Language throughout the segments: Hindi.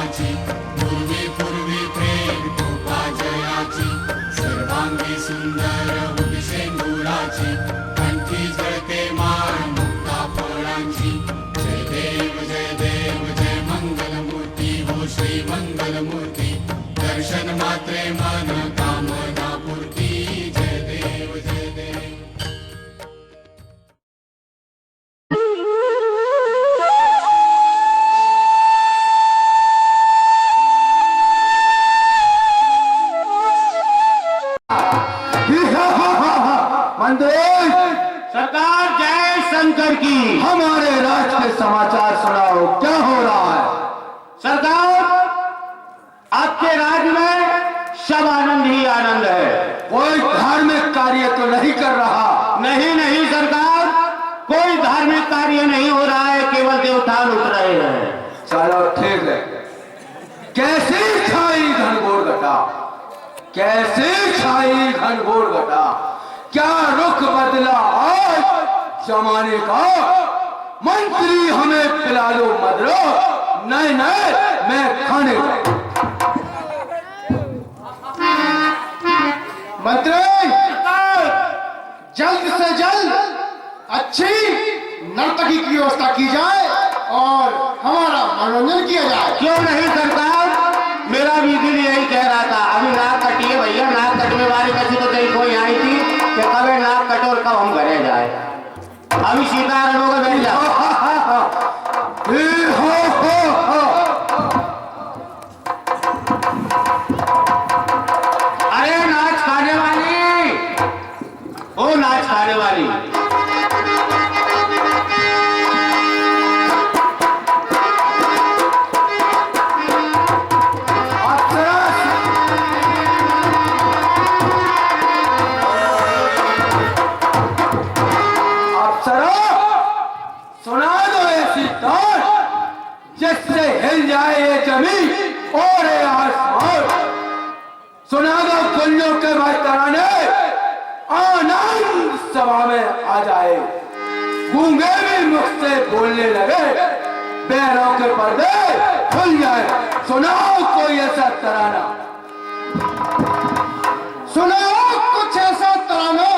प्रेमाची, पूर्वी पूर्वी प्रेम कृपा जयाची, सर्वांगी सुंदर उभी शेंदुराची, कंठी जळते माळ मुक्ता फळांची, जय देव जय मंगलमूर्ती हो श्री मंगलमूर्ती, दर्शन मात्रे मन कामना पूर्ती, जय देव जय देव। सरकार जय शंकर की। हमारे राज्य के समाचार सुनाओ, क्या हो रहा है? सरकार आपके राज्य में सब आनंद ही आनंद है। कोई धार्मिक कार्य तो नहीं कर रहा? नहीं नहीं सरकार, कोई धार्मिक कार्य नहीं हो रहा है, केवल देवतान उठ रहे हैं। चलो ठीक है। कैसी छाई घनघोर घटा, कैसी छाई घनघोर घटा, क्या रुख बदला आज जमाने का। मंत्री हमें पिला लो मदरो, नहीं नहीं मैं खाने मंत्री जल्द से जल्द अच्छी नर्तकी की व्यवस्था की जाए और हमारा मनोरंजन किया जाए। क्यों नहीं सरकार, मेरा भी दिल यही कह रहा था। अभी नाक कटिए भैया, नाक कटने वाली कैसी तो कहीं कोई आई थी कि कब नाक कटो और कब हम घरे जाए। अभी सीताराम को बैठ जाओ। अरे नाच खाने वाली, ओ नाच खाने वाली, सुना दो ऐसी तान जिससे हिल जाए ये जमीन और ये आसमान। सुना दो कुल्लू के भाई तराने, आनंद सभा में आ जाए। गूंगे भी मुख से बोलने लगे, बैरों के पर्दे खुल जाए। सुनाओ कोई ऐसा तराना, सुनाओ कुछ ऐसा तराना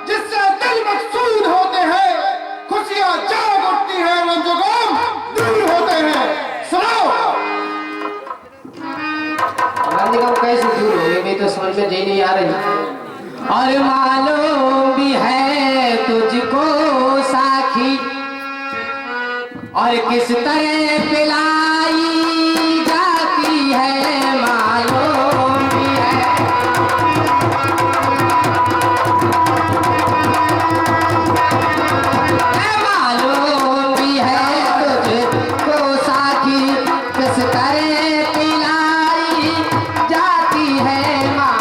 जिससे दिल मकसूद होते हैं, खुशियां जाग उठती हैं, रंजोगम दूर होते हैं। सुनाओ। रंजोगम कैसे दूर होंगे, मैं तो समझ में नहीं आ रही। और मालूम भी है तुझको साखी, और किस तरह पिलाई जाती है, मालूम भी है। मालूम भी है तुझको साखी, किस तरह पिलाई जाती है माँ।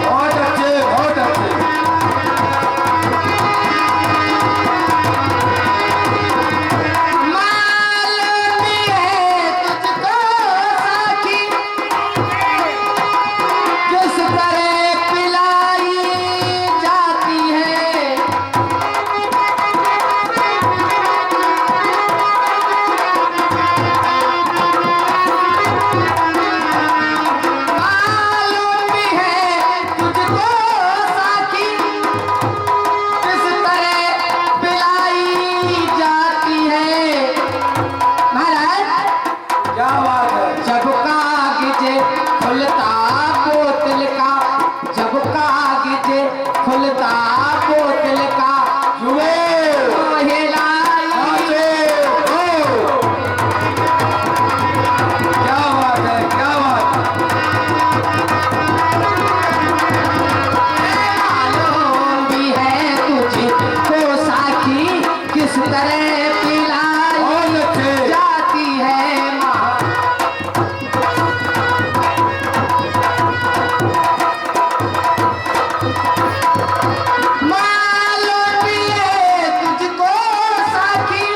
बहुत अच्छे बहुत अच्छे। मालूम भी है तुझको साखी, किस तरह पिलाई जाती है। मालूम भी है तुझको साखी, किस तरह पिलाई जाती है। महाराज क्या बात है? जब कागज खुलता बोतल का, जब कागज खुलता बोतल का, जुए हिलाई क्या बात है, क्या बात है? मालूम भी है तुझको साखी, किस तरह पिलाई बहुत अच्छे। जाती है माँ। मालूम भी है तुझको साखी।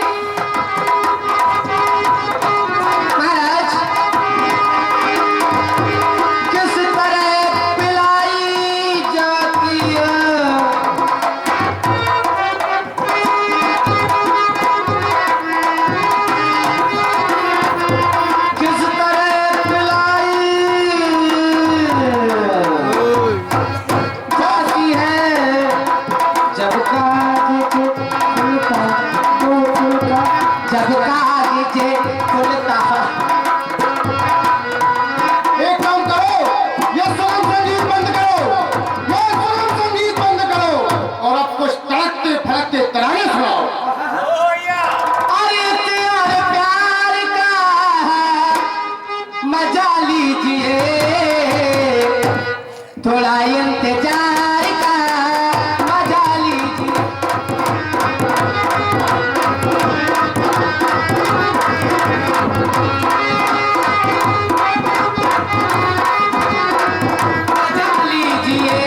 महाराज किस तरह पिलाई जाती है। जब कागजे खुलता। एक काम करो, ये सुगम संगीत बंद करो, ये सुगम संगीत बंद करो और अब कुछ तड़कते फड़कते तराने सुनाओ। अरे प्यार प्यार का मजा लीजिए, थोड़ा इंतजार का मजा लीजिए। मजा लीजिए,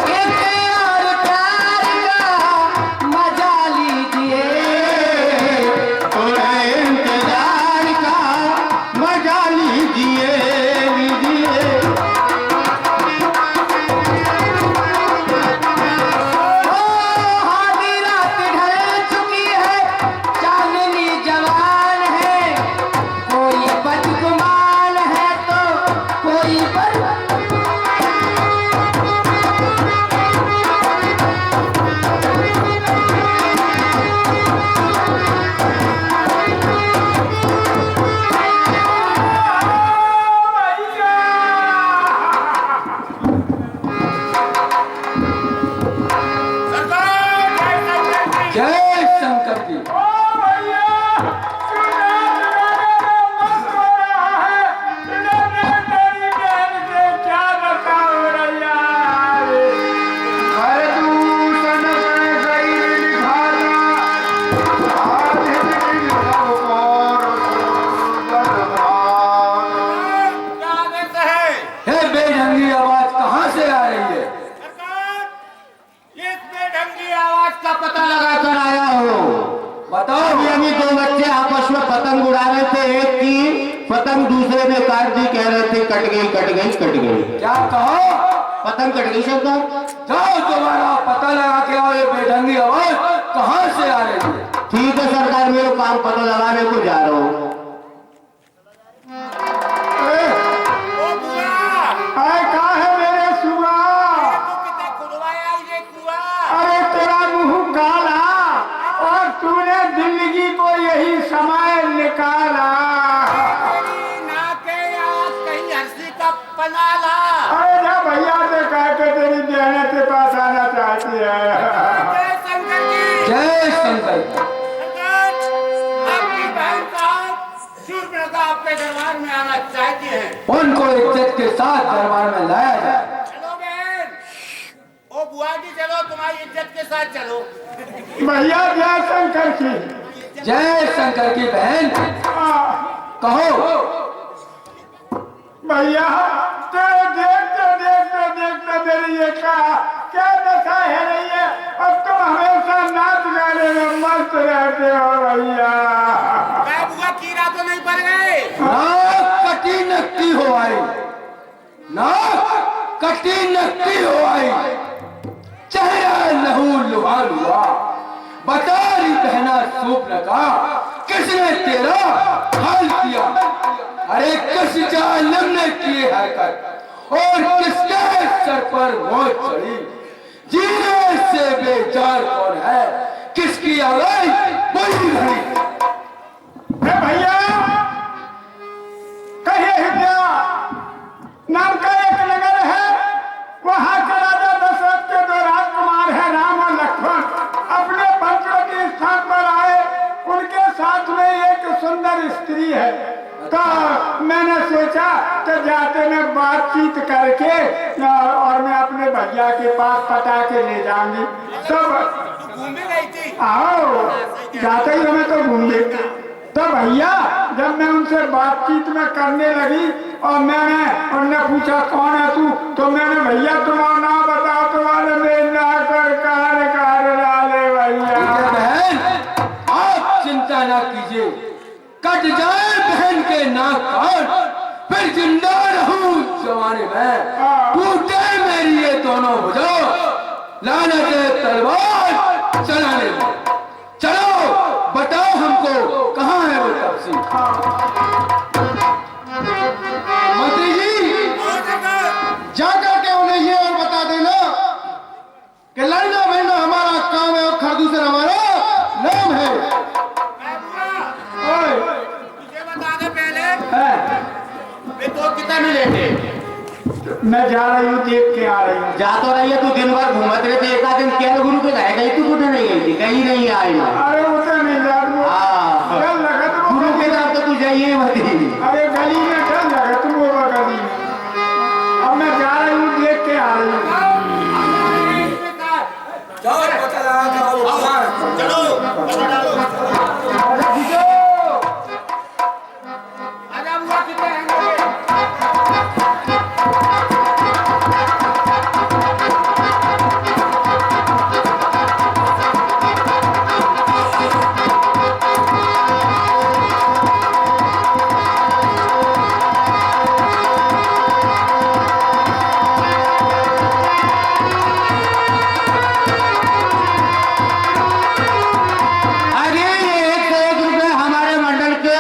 प्यार प्यार का मजा लीजिए, थोड़ा इंतजार का मजा लीजिए लीजिए। आधी रात ढल चुकी है, चांदनी जवान है, कोई बदगुमान है तो कोई बद। जय शंकर की। हे बेढंगी आवाज कहाँ से आ रही है? इस बेढंगी आवाज का पता लगा कर आया हो। बताओ। अभी दो बच्चे आपस में पतंग उड़ा रहे थे, एक की पतंग दूसरे ने काट दी, कह रहे थे कट गई कट गई कट गई। क्या कहो? पतंग कट गई सरकार। जाओ तुम्हारा पता लगा के आओ, ये बेढंगी आवाज कहाँ से आ रही है? ठीक है सरकार, मेरे काम पता लगाने को जा रहा हूँ। कहा है मेरे सुआ? अरे तेरा मुंह काला और तूने जिंदगी को यही समय निकाला। अरे जा भैया से कह के तेरी बहने के पास आना चाहती है। जय शंकर की। आपकी बहन साहब सूर्यप्रभा आपके दरबार में आना चाहती है। उनको इज्जत के साथ दरबार में लाया जाए। चलो बहन, ओ बुआ जी चलो, तुम्हारी इज्जत के साथ चलो। भैया जय शंकर की। जय शंकर की बहन, कहो। भैया तेरे देखते देखते देखते मेरी ये क्या दशा है रही है। अब तुम हमेशा नाच गाने में मस्त रहते हो भैया। मैं बुआ कीड़ा तो नहीं पड़ गए? ना कटी नक्की हो आई, ना कटी नक्की हो आई, चेहरा लहू लुहा लुहा। बता रही बहना सूप का, किसने तेरा हाल किया? अरे किस जालिम ने किए हरकत और किसके सर पर मौत चढ़ी? जीने से बेजार कौन है, किसकी आवाज बुरी रही? भैया कहे हित्या नाम का एक नगर है, वहाँ के राजा दशरथ के दो राजकुमार है राम और लक्ष्मण। अपने बच्चों के स्थान पर आए, उनके साथ में एक सुंदर स्त्री है। तो मैंने सोचा कि जाते में बातचीत करके और मैं अपने भैया के पास पटा के ले जाऊंगी। सब घूम भी गई थी। आओ जाते ही हमें तो घूम गए। तो भैया जब मैं उनसे बातचीत में करने लगी और उनने पूछा कौन है तू, तो मैंने भैया तुम्हारा नाम बताओ, तुम्हारे मेरे ना कर कार डाले भैया। बहन आप चिंता ना कीजिए, कट जाए बहन के नाक कान, फिर जिंदा रहूं जवानी में, टूटे मेरी ये दोनों भुजा, लानत तलवार चलाने में। चलो बताओ हमको कहाँ है वो तपसी? मंत्री जी जा करके उन्हें ये और बता मैं जा रही हूँ, देख के आ रही हूँ। जा तो रही है तू, दिन भर घूमत रहे थे, एक आध दिन क्या गुरु के रह गई तू, कुछ नहीं गई थी, कहीं नहीं आई मैं। अरे उसे नहीं याद वो हाँ। डर लगा तो गुरु के तरफ तो तू जाइए मत। अरे गली में डर लगा तुम वो गली में। अब मैं जा रही हूँ, देख के आ रही हूँ। चलो आजा बुआ, कितने हैं? अरे एक से एक रुपए हमारे मंडल के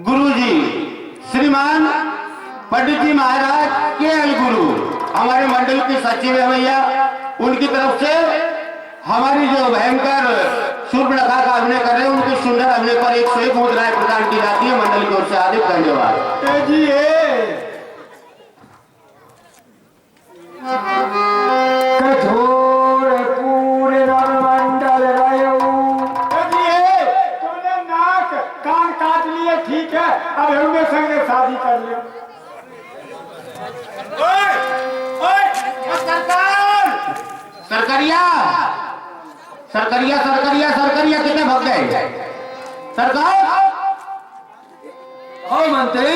गुरुजी श्रीमान पंडित जी महाराज के एल गुरु, हमारे मंडल के सचिव है भैया, उनकी तरफ से हमारी जो भयंकर शूर्पणखा का अभिनय कर रहे हैं, उनके सुंदर अभिनय पर 101 मुद्राएं प्रदान की जाती है। मंडल की ओर से हार्दिक धन्यवाद। ए जी कठोर पूरे मंडल तुमने नाक कान काट लिए, ठीक है, अब हमने संगे शादी कर लिया। ओए ओए सरकार, सरकरिया सरकरिया सरकरिया सरकरिया कितने भग गए सरकार? हाँ मंत्री,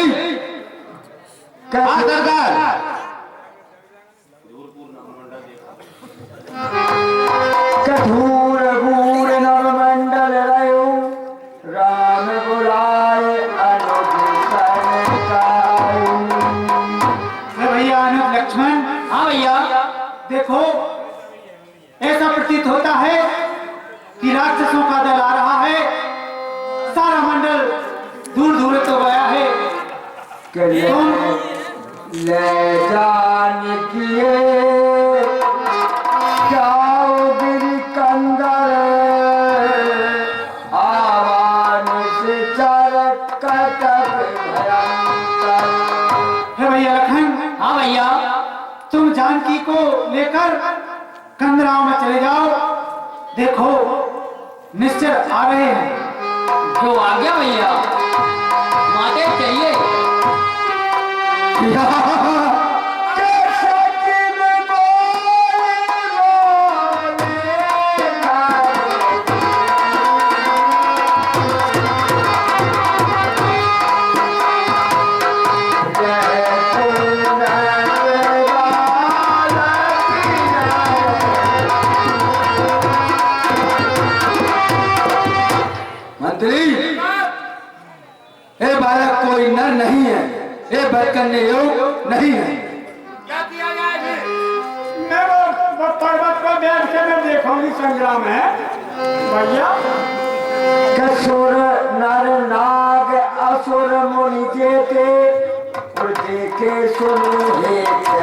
हाँ सरकार। कठोर पूरे मंडल रयो राम बुलाए अनुज भैया, अनुज लक्ष्मण। हाँ भैया। देखो, ऐसा प्रतीत होता है कि राक्षसों का दल आ रहा है, सारा मंडल दूर दूर तो गया है। तुम ले जान किए जाओ गिरी कंदर, आवान से चरक कटक भयंकर। है भैया लखन। हाँ भैया। तुम जानकी को लेकर कंदराओं में चले जाओ, देखो निश्चय आ रहे हैं। जो आ गया भैया, माते चाहिए। मंत्री, ए बालक कोई नर नहीं है, ए बदकन्ने योग नहीं है। क्या किया जाए फिर? मैं वो पर्वत पर बैठ के मैं देखूंगी संग्राम है भैया। कसुर नर नाग असुर मुनि जेते और देखे सुने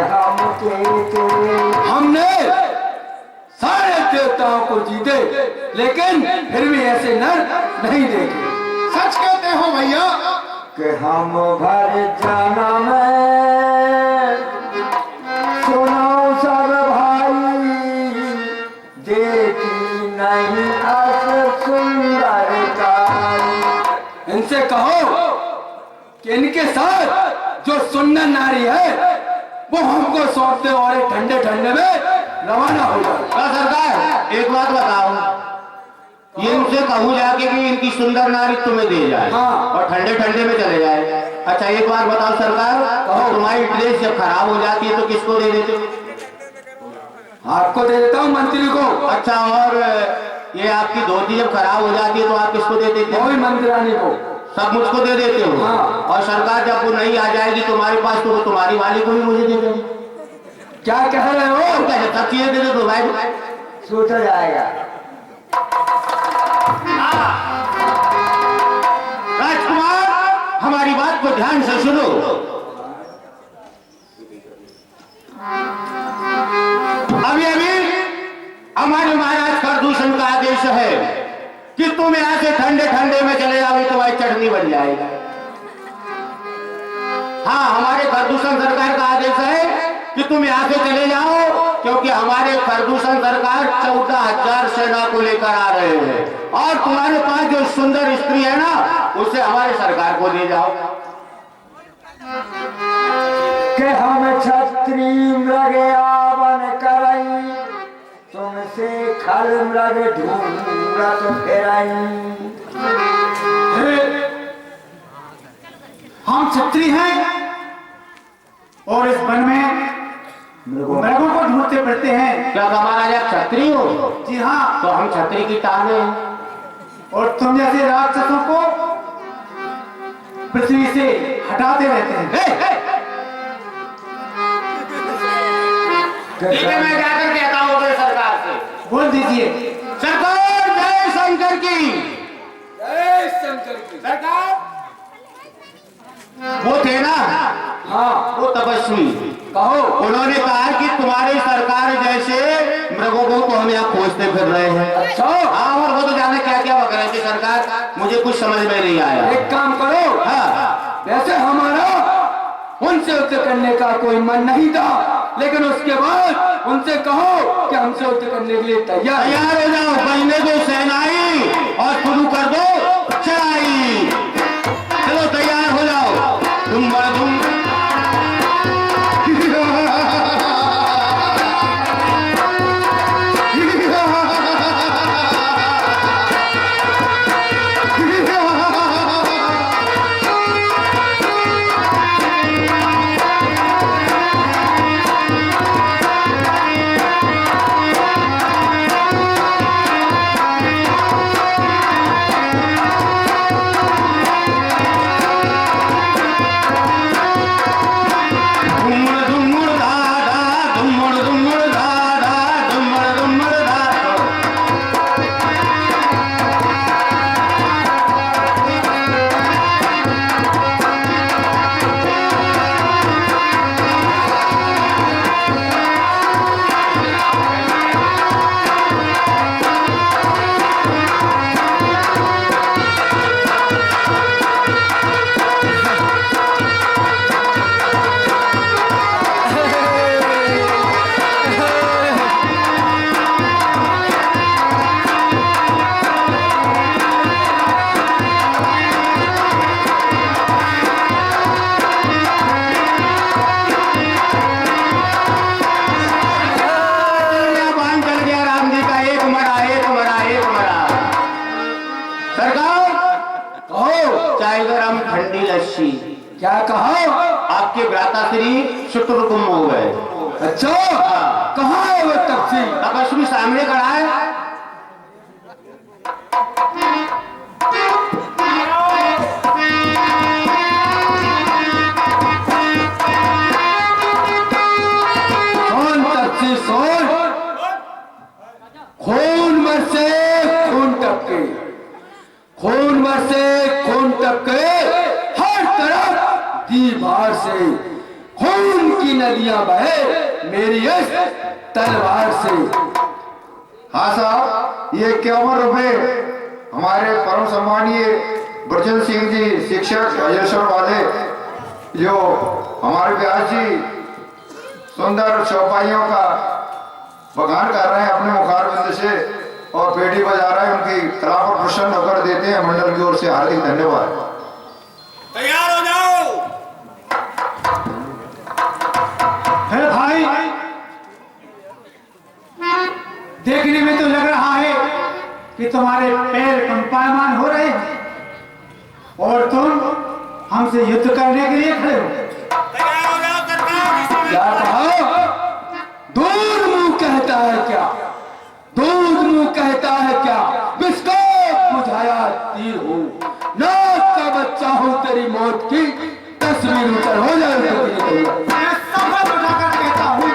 हम के हमने सारे देवताओं को जीते, लेकिन फिर भी ऐसे नर नहीं देखे। सच कहते हो भैया कि हम भर जन्म सुनो सब भाई, देखी नहीं अस सुंदरता। इनसे कहो कि इनके साथ जो सुंदर नारी है वो हमको सौंप दे और एक ठंडे ठंडे में रवाना हो जाए। हाँ सरकार, एक बात बताओ, ये इनसे कहूँ जाके कि इनकी सुंदर नारी तुम्हें दे जाए, हाँ। और ठंडे ठंडे में चले जाए। अच्छा एक बात बताओ सरकार, कहो। तुम्हारी ड्रेस जब खराब हो जाती है तो किसको दे देते हो? आपको दे देता हूँ मंत्री को। अच्छा, और ये आपकी धोती जब खराब हो जाती है तो आप किसको दे देते हो? कोई मंत्रानी को। सब मुझको दे देते हो? हाँ। और सरकार जब वो नहीं आ जाएगी तुम्हारे पास तो वो तुम्हारी वाली को भी मुझे दे देगी। क्या कह रहे हो? क्या जब सब चीजें दे दे तो भाई सोचा जाएगा। राजकुमार, हमारी बात को ध्यान से सुनो। अभी अभी हमारे महाराज प्रदूषण का आदेश है कि तुम यहाँ से ठंडे ठंडे में चले जाओ, तुम्हारी चटनी बन जाएगी। हाँ, हमारे खरदूषण सरकार का आदेश है कि तुम यहाँ से चले जाओ, क्योंकि हमारे खरदूषण सरकार 14,000 सेना को लेकर आ रहे हैं, और तुम्हारे पास जो सुंदर स्त्री है ना, उसे हमारे सरकार को दे जाओ। कि हम छत्री मृग आवन करई, तुमसे खल मृग ढूंढत फिरई। हम छत्री हैं और इस वन में मृगों को ढूंढते फिरते हैं। क्या हमारा जब छत्री हो? जी हाँ। तो हम छत्री की टांग हैं, और तुम जैसे राक्षसों को पृथ्वी से हटाते रहते हैं। ठीक है, मैं जाकर कहता हूँ अपने सरकार से। बोल दीजिए। सरकार जय शंकर की। जय शंकर की। सरकार वो थे ना, हाँ, वो तपस्वी, कहो। उन्होंने कहा कि तुम्हारी सरकार जैसे मृगों को तो हम यहाँ खोजते फिर रहे हैं। अच्छा। हाँ, और वो तो जाने क्या क्या वगैरह की सरकार, मुझे कुछ समझ में नहीं आया। एक काम करो। हाँ, वैसे हमारा उनसे युद्ध करने का कोई मन नहीं था, लेकिन उसके बाद उनसे कहो कि हमसे युद्ध करने के लिए तैयार हो जाओ, बजने दो सेनाई और शुरू कर दो चढ़ाई। चलो तैयार हो जाओ, तुम तुम क्या कहा? आपके भ्राताश्री शुक्रकुंभ हो गए। अच्छा, कहाँ है वो तपसी? तपस्वी सामने खड़ा है। कौन तपसी? सोच, खून बरसे खून टपके, खून बरसे खून टपके, हर तरफ दीवार से खून की नदियां बहे मेरी इस तलवार से। हाँ साहब, ये 51 रुपए हमारे परम सम्मानीय ब्रजन सिंह जी शिक्षक राजेश्वर वाले, जो हमारे व्यास जी सुंदर चौपाइयों का बखान कर रहे हैं अपने मुखारबिंद से और पेटी बजा रहे हैं, उनकी कला पर प्रसन्न होकर देते हैं। मंडल की ओर से हार्दिक धन्यवाद। तैयार हो जाओ। है भाई, देखने में तो लग रहा है कि तुम्हारे पैर कंपायमान हो रहे हैं और तुम हमसे युद्ध करने के लिए खड़े हो। तैयार हो जाओ सरकार। क्या कहा? दूध मुंह कहता है क्या? दूध मुंह कहता है क्या? बिस्कुट बुझाया तीर हो, नाक का बच्चा हो, तेरी मौत की तस्वीर उतर हो जाए। मैं शपथ उठाकर कहता हूँ,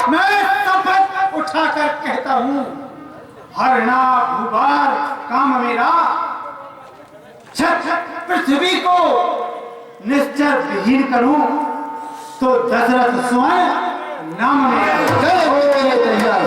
मैं शपथ उठाकर कहता हूँ, हरना भूभार काम मेरा, छत पृथ्वी को निश्चर विहीन करूं तो दशरथ स्वयं नाम मेरा। चलो हो गए तैयार।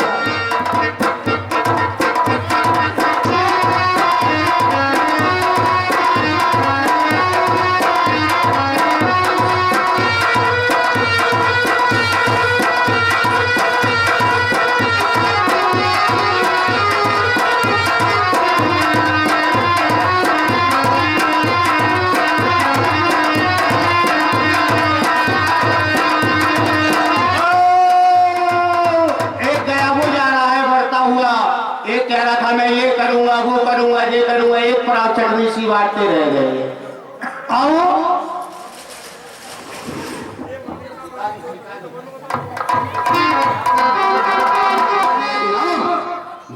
करूंगा ये करूंगा, एक पराव चटनी सी बांटते रह गए। आओ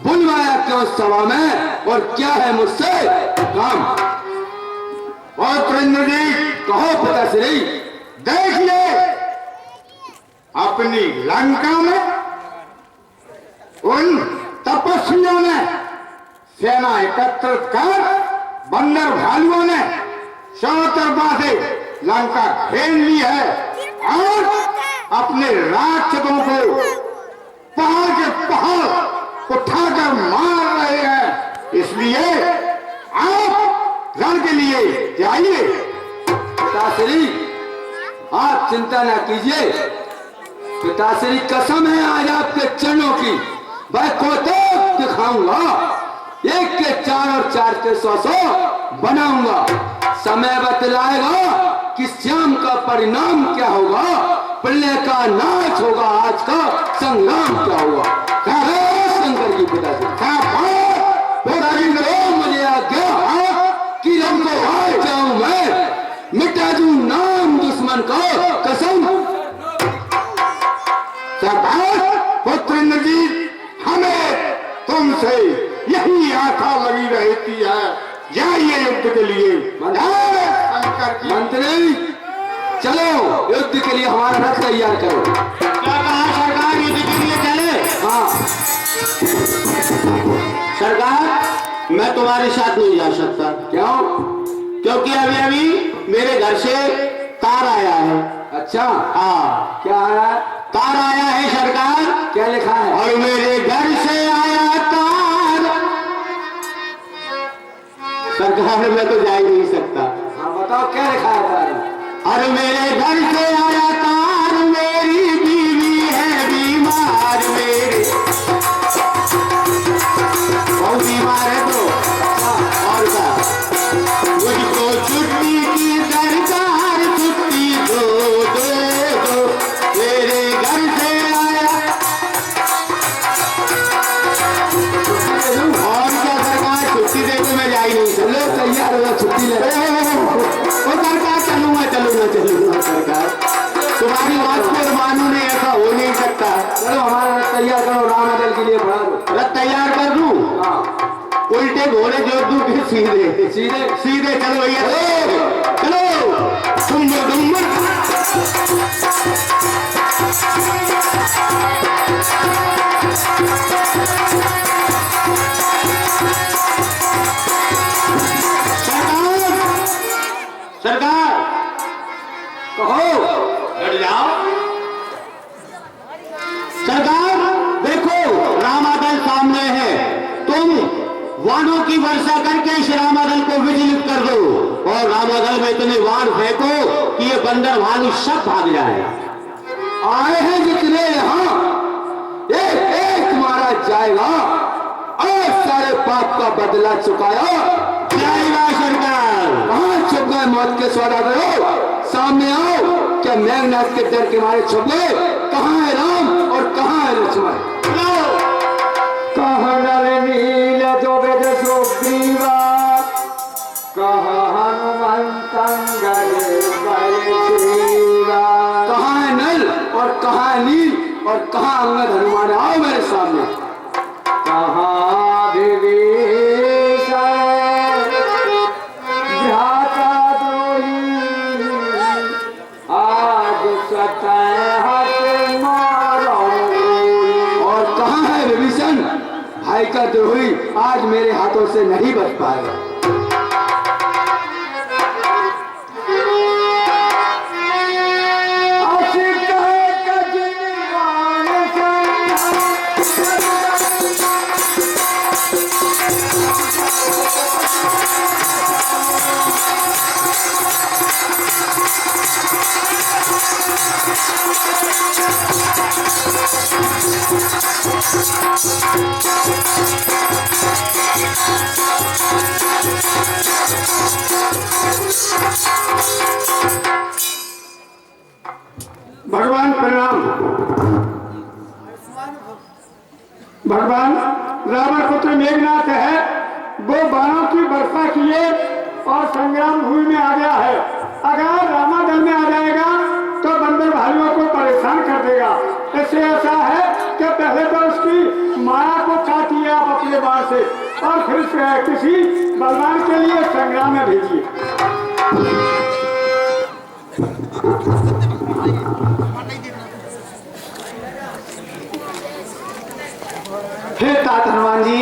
बुलवाया क्यों सभा में और क्या है मुझसे काम? और प्रेंद्र जी, कहो पिताश्री। देखिए अपनी लंका में उन तपस्वियों ने सेना एकत्रित कर बंदर भालुओं ने चारों तरफा से लंका घेर ली है और अपने राक्षसों को पहाड़ के पहाड़ उठाकर मार रहे हैं। इसलिए आप रण के लिए जाइए। पिताश्री आप चिंता न कीजिए, पिताश्री कसम है आज आपके चरणों की, मैं कोतक दिखाऊंगा, एक के 4 और 4 के 100 बनाऊंगा। समय बतलाएगा कि श्याम का परिणाम क्या होगा, प्रलय का नाच होगा, आज का संग्राम क्या होगा। शंकर जी पिताश्री मुझे आज्ञा कि रंग को आ जाऊं मैं, मिटा दूं नाम दुश्मन का, कसम। पुत्र इंद्रजीत, हमें तुमसे यही आशा लगी रहती है। जाइए युद्ध के लिए। मंत्री चलो युद्ध के लिए हमारा रथ तैयार करो। क्या कहा सरकार, युद्ध के लिए चले? हाँ सरकार मैं तुम्हारे साथ नहीं जा सकता। क्यों? क्योंकि अभी अभी मेरे घर से तार आया है। अच्छा हाँ क्या है? तार आया है सरकार। क्या लिखा है? और मेरे घर से आया तार। सरकार मैं तो जा ही नहीं सकता। हाँ बताओ क्या लिखा है तार? और मेरे घर से आया तार, मेरी बीवी है बीमार, मेरे बहुत बीमार है तो और क्या, मुझको छुट्टी की सरकार, छुट्टी दो दो दो, मेरे घर से आया। और क्या सरकार, छुट्टी दे तो मैं जा ही नहीं सकता। तैयार हो छुट्टी ले। सरकार चलूंगा सरकार, तुम्हारी बात को मानू नहीं, ऐसा हो नहीं सकता। चलो हमारा रथ तैयार करो, रामादल के लिए बढ़ा दो। रथ तैयार कर दूं? हाँ उल्टे घोड़े जोड़ दूं फिर सीधे सीधे सीधे? चलो भैया चलो। डुम्बर डुम्बर सरकार कहो। लड़ जाओ सरकार। देखो रामादल सामने है, तुम वाणों की वर्षा करके इस रामादल को विचलित कर दो और रामादल में इतने वाण फेंको कि ये बंदर भालू सब भाग जाए। आए हैं जितने यहाँ एक एक मारा जाएगा और सारे पाप का बदला चुकाया जाएगा। सरकार कहाँ छुप गए मौत के सौदागरों, सामने आओ। क्या मेघनाथ के डर के मारे छुप गए? कहाँ है राम और कहाँ है लक्ष्मण? कहाँ नल नील जो वेद सुग्रीवा, कहाँ हनुमंतं गले बलदेवा। कहाँ है नल और कहाँ है नील और कहाँ अंगद हनुमान? आओ मेरे सामने। कहाँ विभीषण भ्राता द्रोही, आज स्वतः हत मारो। और कहाँ है विभीषण भाई का द्रोही, आज मेरे हाथों से नहीं बच पाएगा। भगवान प्रणाम। भगवान रावण पुत्र मेघनाथ है, वो बाणों की वर्षा किए और संग्राम भूमि में आ गया है। अगर रामादल में आ जाएगा तो बंदर भाइयों को परेशान कर देगा। इससे ऐसा है कि पहले तो उसकी माया को काटिए आप अपने बाण से और फिर किसी बलवान के लिए संग्राम में भेजिए। हे तात हनुमान जी,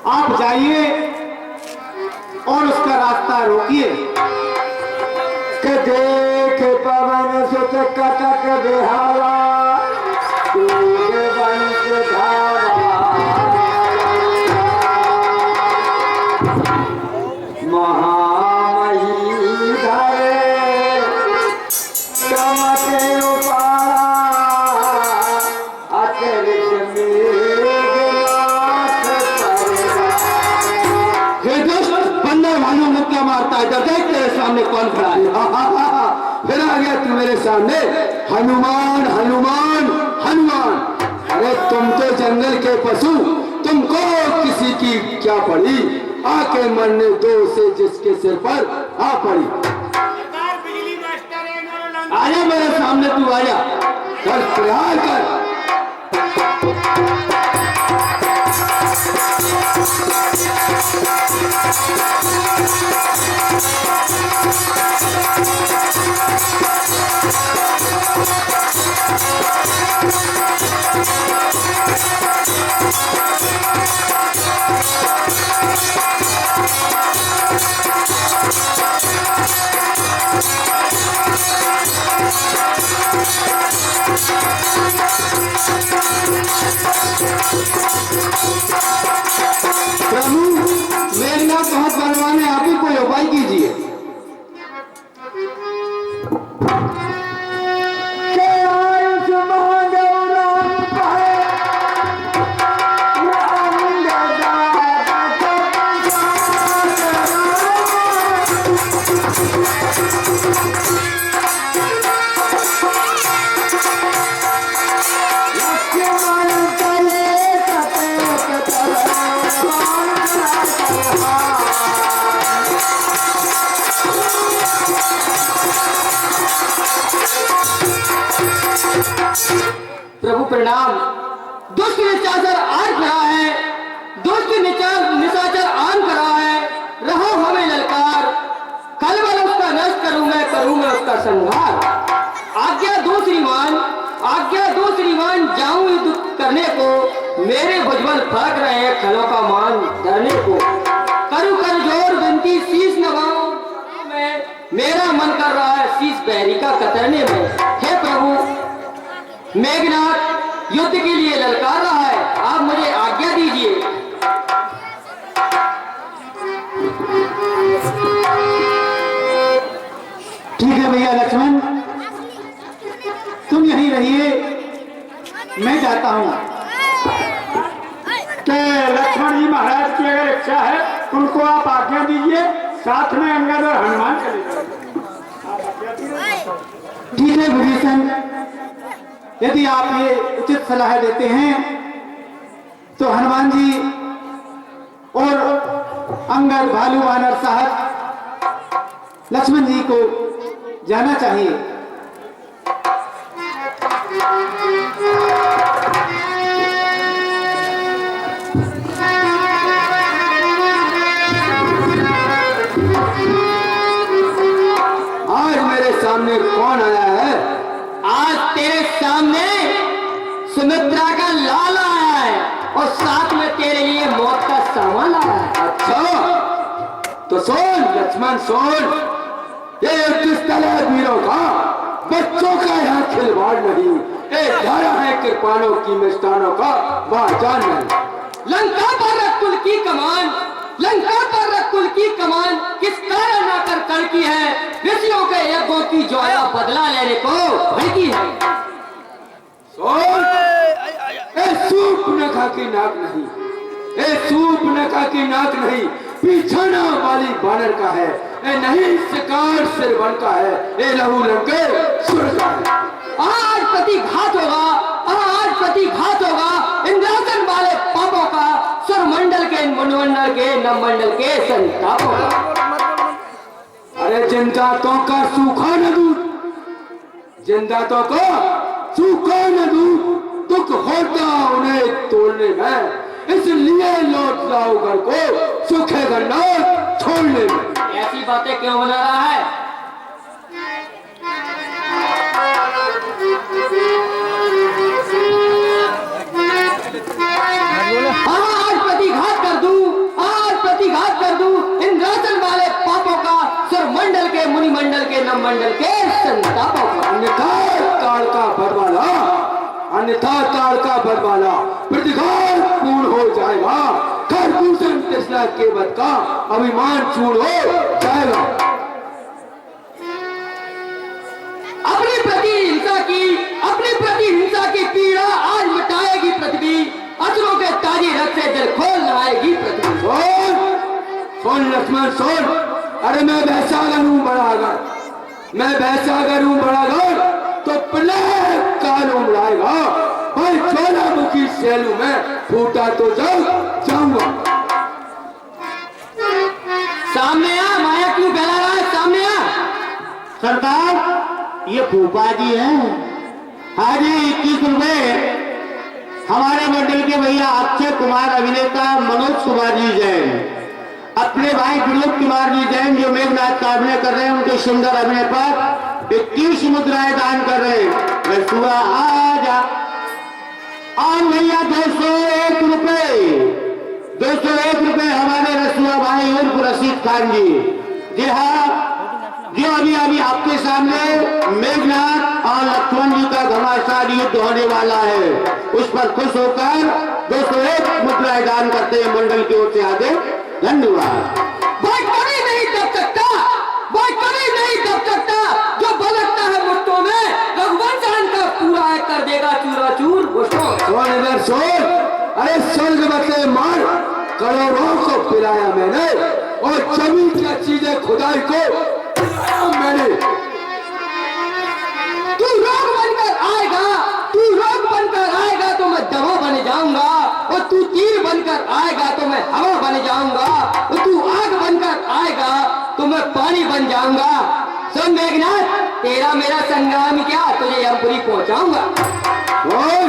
आप जाइए और उसका रास्ता रोकिए। के देख पवन सुत कटक बिहारा, दूध बंश धारा, महामही धरे चमके उपारा, अतिरिक्त मेघनाथ करेगा। हे दुष्ट, बंदर भालू मुक्का मारता है। जब देख तेरे सामने कौन खड़ा है? फिर आ गया तू मेरे सामने, हनुमान हनुमान हनुमान। अरे तुम तो जंगल के पशु, तुमको किसी की क्या पड़ी? आके मरने दो उसे जिसके सिर पर आ पड़ी। सरकार बिजली मास्टर है इन्होंने लंका आजा मेरे सामने, तू आजा, कर प्रहार कर। प्रभु, मेरे नाम बहुत बलवान है, आप ही कोई उपाय कीजिए। के आयुष महादेव राम कहे, राम दादा लक्ष्मण चले सतेत प्रभु प्रणाम। दुष्ट निशाचर आन खड़ा है, दुष्ट निशाचर आन खड़ा है, रहो हमें ललकार, कलवल उसका नष्ट करूंगा उसका संहार। आज्ञा दो श्रीमान, आज्ञा दो श्रीमान, जाऊं युद्ध करने को, मेरे भुजबल फड़क रहे हैं खलों का मान धरने को। करूं कर जोर विनती शीश नवाऊं मैं, मेरा मन कर रहा है शीश बैरी का कतरने में। हे प्रभु, मेघनाथ युद्ध के लिए ललकार रहा है, आप मुझे आज्ञा दीजिए। ठीक है भैया लक्ष्मण, तुम यहीं रहिए, मैं जाता हूँ। के लक्ष्मण जी महाराज की अगर इच्छा है उनको आप आज्ञा दीजिए, साथ में अंगद और हनुमान चले जाएंगे। ठीक है विभीषण, यदि आप ये उचित सलाह देते हैं तो हनुमान जी और अंगद भालू वानर साहब लक्ष्मण जी को जाना चाहिए। आज मेरे सामने कौन आया है? आज तेरे सामने सुमित्रा का लाल आया है और साथ में तेरे लिए मौत का सामान आया है। अच्छा, तो सुन लक्ष्मण सुन, ये युद्ध स्थल है वीरों का, बच्चों का यहाँ खिलवाड़ नहीं। एक धारा है कृपाणों की मिष्टानों का बाजार नहीं। लंका पर रकुल की कमान, लंका पर रकुल की कमान किस कारण आकर कड़की है, ऋषियों के यज्ञों की ज्वाला बदला लेने को भड़की है। सुन, ए सूर्पनखा की नाक नहीं, ए सूर्पनखा की नाक नहीं, पीछाना वाली बानर का है। ए नहीं शिकार सिरवन का है, ए लहू लंके सुर का है। आज प्रतिघात होगा, आज प्रतिघात होगा इंद्रासन वाले पापों का, सुर मंडल के, मुनमंडल के, नवमंडल के संतापों का। अरे जिंदा तो का सूखा न दूध, जिंदा तो को सूखा न दूध, दुख होता उन्हें तोड़ने में, इसलिए लौट जाओ घर को सूखे गन्ना छोड़ने में। ऐसी बातें क्यों बना रहा है? आज प्रतिघात कर दूं, आज प्रतिघात कर दूं इन राशन वाले पापों का, सुर मंडल के, मुनि मंडल के, नवमंडल के संतापों का। अन्यथा काल का बरवाला, अन्यथा काल का बरवाला प्रतिघात पूर्ण हो जाएगा। खरदूषण तृष्णा के वध का अभिमान चूर हो जाएगा। अपनी प्रतिहिंसा की पीड़ा आज मिटाएगी पृथ्वी, असुरों के ताजी रथ से दिल खोल लाएगी पृथ्वी। सुन लक्ष्मण सुन, अरे मैं बैसागर हूँ बड़ागर, मैं बैसागर हूँ बड़ागर, तो प्रलय काल उमड़ाएगा। भाई ज्वालामुखी सैलू में फूटा तो जाऊंगा। सामने आ, माया क्यों फैला रहा है? सामने आ। सरकार ये फूफा जी हैं। हाँ जी, 21 रुपए हमारे मंडल के भैया अक्षय कुमार अभिनेता मनोज कुमार जी जैन, अपने भाई विनोद कुमार जी जैन जो मेघनाथ का अभिनय कर रहे हैं, उनके सुंदर अभिनय पर 21 मुद्राएं दान कर रहे हैं। रसुआ आजा और भैया 201 रुपए, 201 रुपए हमारे रसुआ भाई उर्फ रशीद खान जी। जी हाँ, जो अभी अभी आपके सामने मेघनाथ और लक्ष्मण जी का घमासान युद्ध होने वाला है, उस पर खुश होकर 201 मुद्राएं दान करते हैं मंडल की ओर से। आगे धन्यवाद। भाई कभी नहीं दब सकता, भाई कभी नहीं दब सकता, जो बलकता है मुट्ठों में, रघुवंश का पूरा है कर देगा चूरा चूर मुश्तों। सुन इधर सुन, अरे स्वर्ग बतले मार करोड़ों को पिलाया मैंने, और जमीन की चीजें खुदाई को मैंने। तू रोग बनकर आएगा, तू रोग बनकर आएगा तो मैं दवा बन जाऊंगा, और तू तीर बनकर आएगा तो मैं हवा बन जाऊंगा, और तू आग बनकर आएगा तो मैं पानी बन जाऊंगा। सुन मेघनाथ, तेरा मेरा संग्राम क्या, तुझे यमपुरी पहुंचाऊंगा। और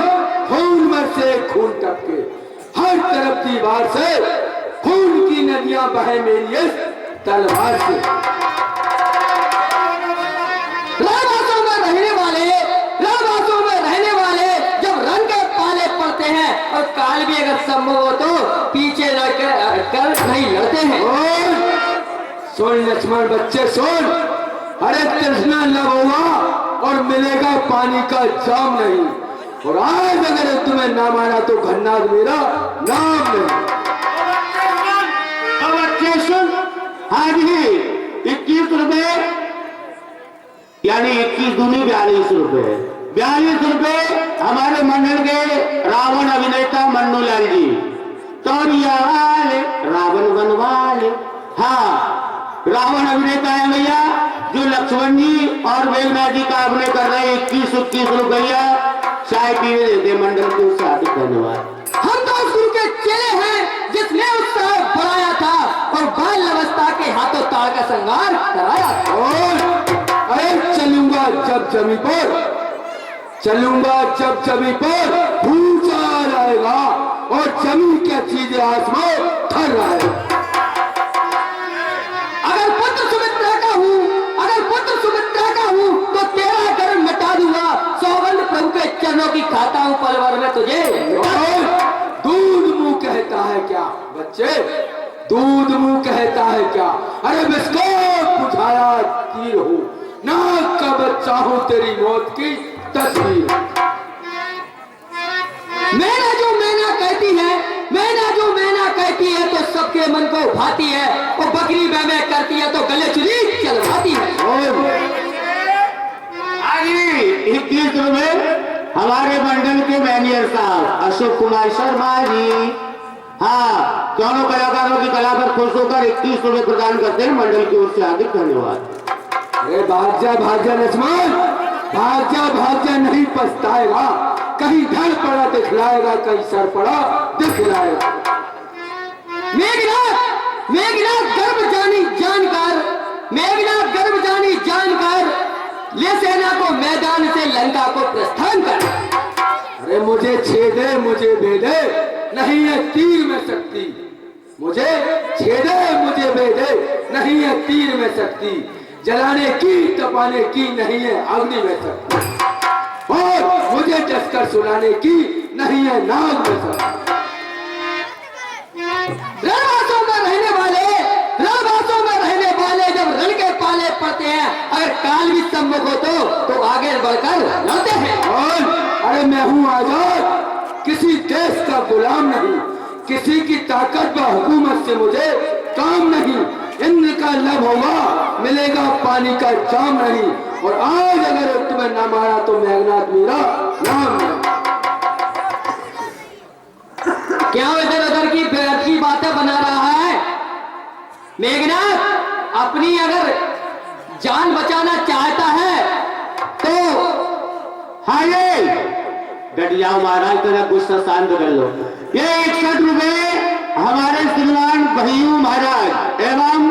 खून में से खून टपके, हर तरफ दीवार से खून की नदियां बहे मेरी इस तलवार से। रणवासों में रहने वाले, रणवासों में रहने वाले जब रंग के पाले पड़ते हैं, और काल भी अगर संभव हो तो पीछे कर नहीं लड़ते हैं। और सुन लक्ष्मण बच्चे सुन, अरे तृष्णा लब होगा और मिलेगा पानी का जाम नहीं, और आज अगर तुम्हें ना माना तो घन्नाद मेरा नाम नहीं। अब अच्छे सुन, हाँ जी 21 रुपए यानी 21 दूनी 42 रुपए, 42 रुपए हमारे मंडल के रावण अभिनेता मन्नूलाल जी, तौरिया वाले रावण बनवाले। हाँ, रावण अभिनेता है भैया जो लक्ष्मण जी और मेघनाथ जी का अभिनय कर रहे हैं। 21 रुपया चाय पीने देते मंडल को। शादी धन्यवाद। हम तो उस गुरु के चेले हैं जिसने उत्साह बढ़ाया था और बाल अवस्था के हाथों ताड़ का संगार कराया था। और अरे चलूंगा जब जमी पर, चलूंगा जब जमी पर भूचाल आएगा, और जमी क्या चीजें आसमान थर आएगा। अगर पुत्र सुमित्रा का हूँ, अगर पुत्र सुमित्रा का हूँ तो तेरा गर्व मिटा दूंगा। सौगंध प्रभु के चरणों की खाता हूँ पलवर में तुझे। दूध मुंह कहता है क्या बच्चे, दूध मुंह कहता है क्या, अरे बिस्कुट बुझाया तीर हो, नाक का बच्चा हूं तेरी मौत की तस्वीर। मैना जो मैना कहती है, मैना जो मैना कहती है तो सबके मन को भाती है, और बकरी बहमे करती है तो गले चुरी चलवाती है। आगे 21 रुपए हमारे मंडल के मैनेजर साहब अशोक कुमार शर्मा जी। हाँ, दोनों कलाकारों की कला पर खुश होकर 21 रुपए प्रदान करते हैं मंडल की ओर से। हार्दिक धन्यवाद। अरे भाग जा लक्ष्मण, भाग जा नहीं पछताएगा, कहीं धड़ पड़ा दिखलाएगा, कहीं सर पड़ा दिखलाएगा। मेघनाथ मेघनाथ गर्भ जानी जानकर, मेघनाथ गर्भ जानी जानकर ले सेना को मैदान से लंका को प्रस्थान कर। अरे मुझे छेदे मुझे भेदे नहीं है तीर में शक्ति, मुझे छेदे मुझे भेदे नहीं है तीर में शक्ति, जलाने की तपाने की नहीं है अग्नि में शक्ति, और मुझे डसकर सुनाने की नहीं है नाग में शक्ति। रणवासों में रहने वाले, रणवासों में रहने वाले जब रण के पाले पड़ते हैं, अगर काल भी सम्मुख हो तो आगे बढ़कर लड़ते हैं। और अरे मैं हूँ आजाद, किसी देश का गुलाम नहीं, किसी की ताकत व हुकूमत से मुझे काम नहीं। इंद्र का लब होगा मिलेगा पानी का जाम नहीं, और आज अगर तुम्हें न मारा तो मेघनाथ मेरा नाम नहीं। क्या इधर उधर की बेअदब की बातें बना रहा है? मेघनाथ अपनी अगर जान बचाना चाहता है तो हाँ ये डट जाओ महाराज, तेरा गुस्सा शांत कर लो। ये 61 रुपए हमारे श्रीमान भैयू महाराज एवं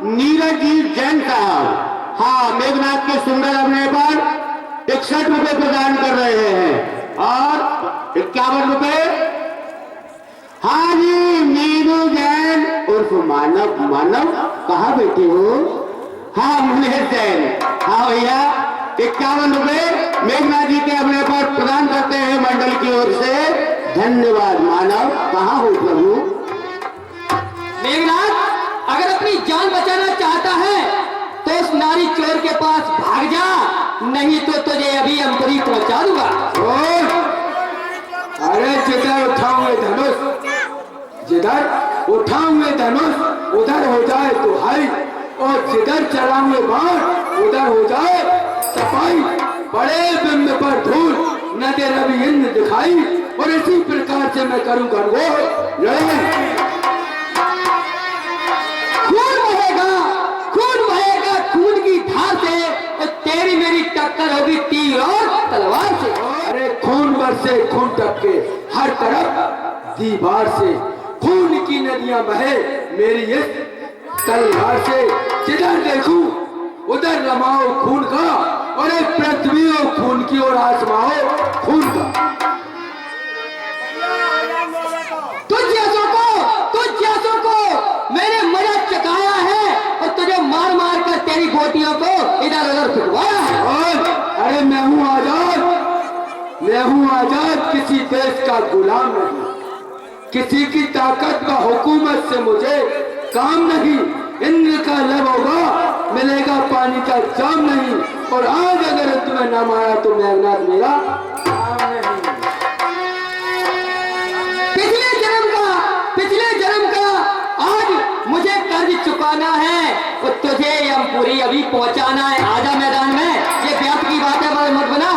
नीरज जी जैन साहब, हाँ मेघनाथ के सुंदर अभिनय पर 61 रुपए प्रदान कर रहे हैं। और 51 रुपए हाँ जी नीरू जैन उर्फ मानव, मानव कहाँ बैठे हो? हाँ मुनेश जैन, हाँ भैया 51 रुपए मेघनाथ जी के अपने पर प्रदान करते हैं मंडल की ओर से। धन्यवाद मानव, कहाँ हो प्रभु? मेघनाथ अगर अपनी जान बचाना चाहता है तो उस नारी चोर के पास भाग जा, नहीं तो तुझे अभी अंतरी पहुंचा दूंगा। अरे जिधर उठाऊंगे धनुष, जिधर उठाऊंगे धनुष उधर हो जाए दुहाई, और जिधर चलाऊंगे बाण उधर हो जाए सफाई। बड़े बिंब पर धूल न दे रवि इंद्र दिखाई, और इसी प्रकार से मैं करूं घनघोर लड़ाई। खून बहेगा, खून बहेगा, खून की धार से और तेरी मेरी टक्कर होगी तीर और तलवार से। अरे खून बरसे खून टपके हर तरफ दीवार से, खून की नदियां बहे मेरी इस तलवार से। जिधर देखूं उधर रमाओ खून का, और एक पृथ्वी हो खून की और आसमाओ खून का। तुझ जैसों को मैंने मजा चकाया है, और तुझे मार मार कर तेरी गोटियों को इधर उधर फिरवाया है। और अरे मैं हूँ आजाद, मैं हूँ आजाद, किसी देश का गुलाम नहीं, किसी की ताकत व हुकूमत से मुझे काम नहीं। इंद्र का लब होगा मिलेगा पानी का जाम नहीं, और आज अगर तुम्हें न मारा तो मेघनाथ मेरा नाम नहीं। पिछले जन्म का आज मुझे कर्ज चुकाना है, और तुझे यमपुरी अभी पहुंचाना है। आजा मैदान में, ये व्यर्थ की बातें मत बना।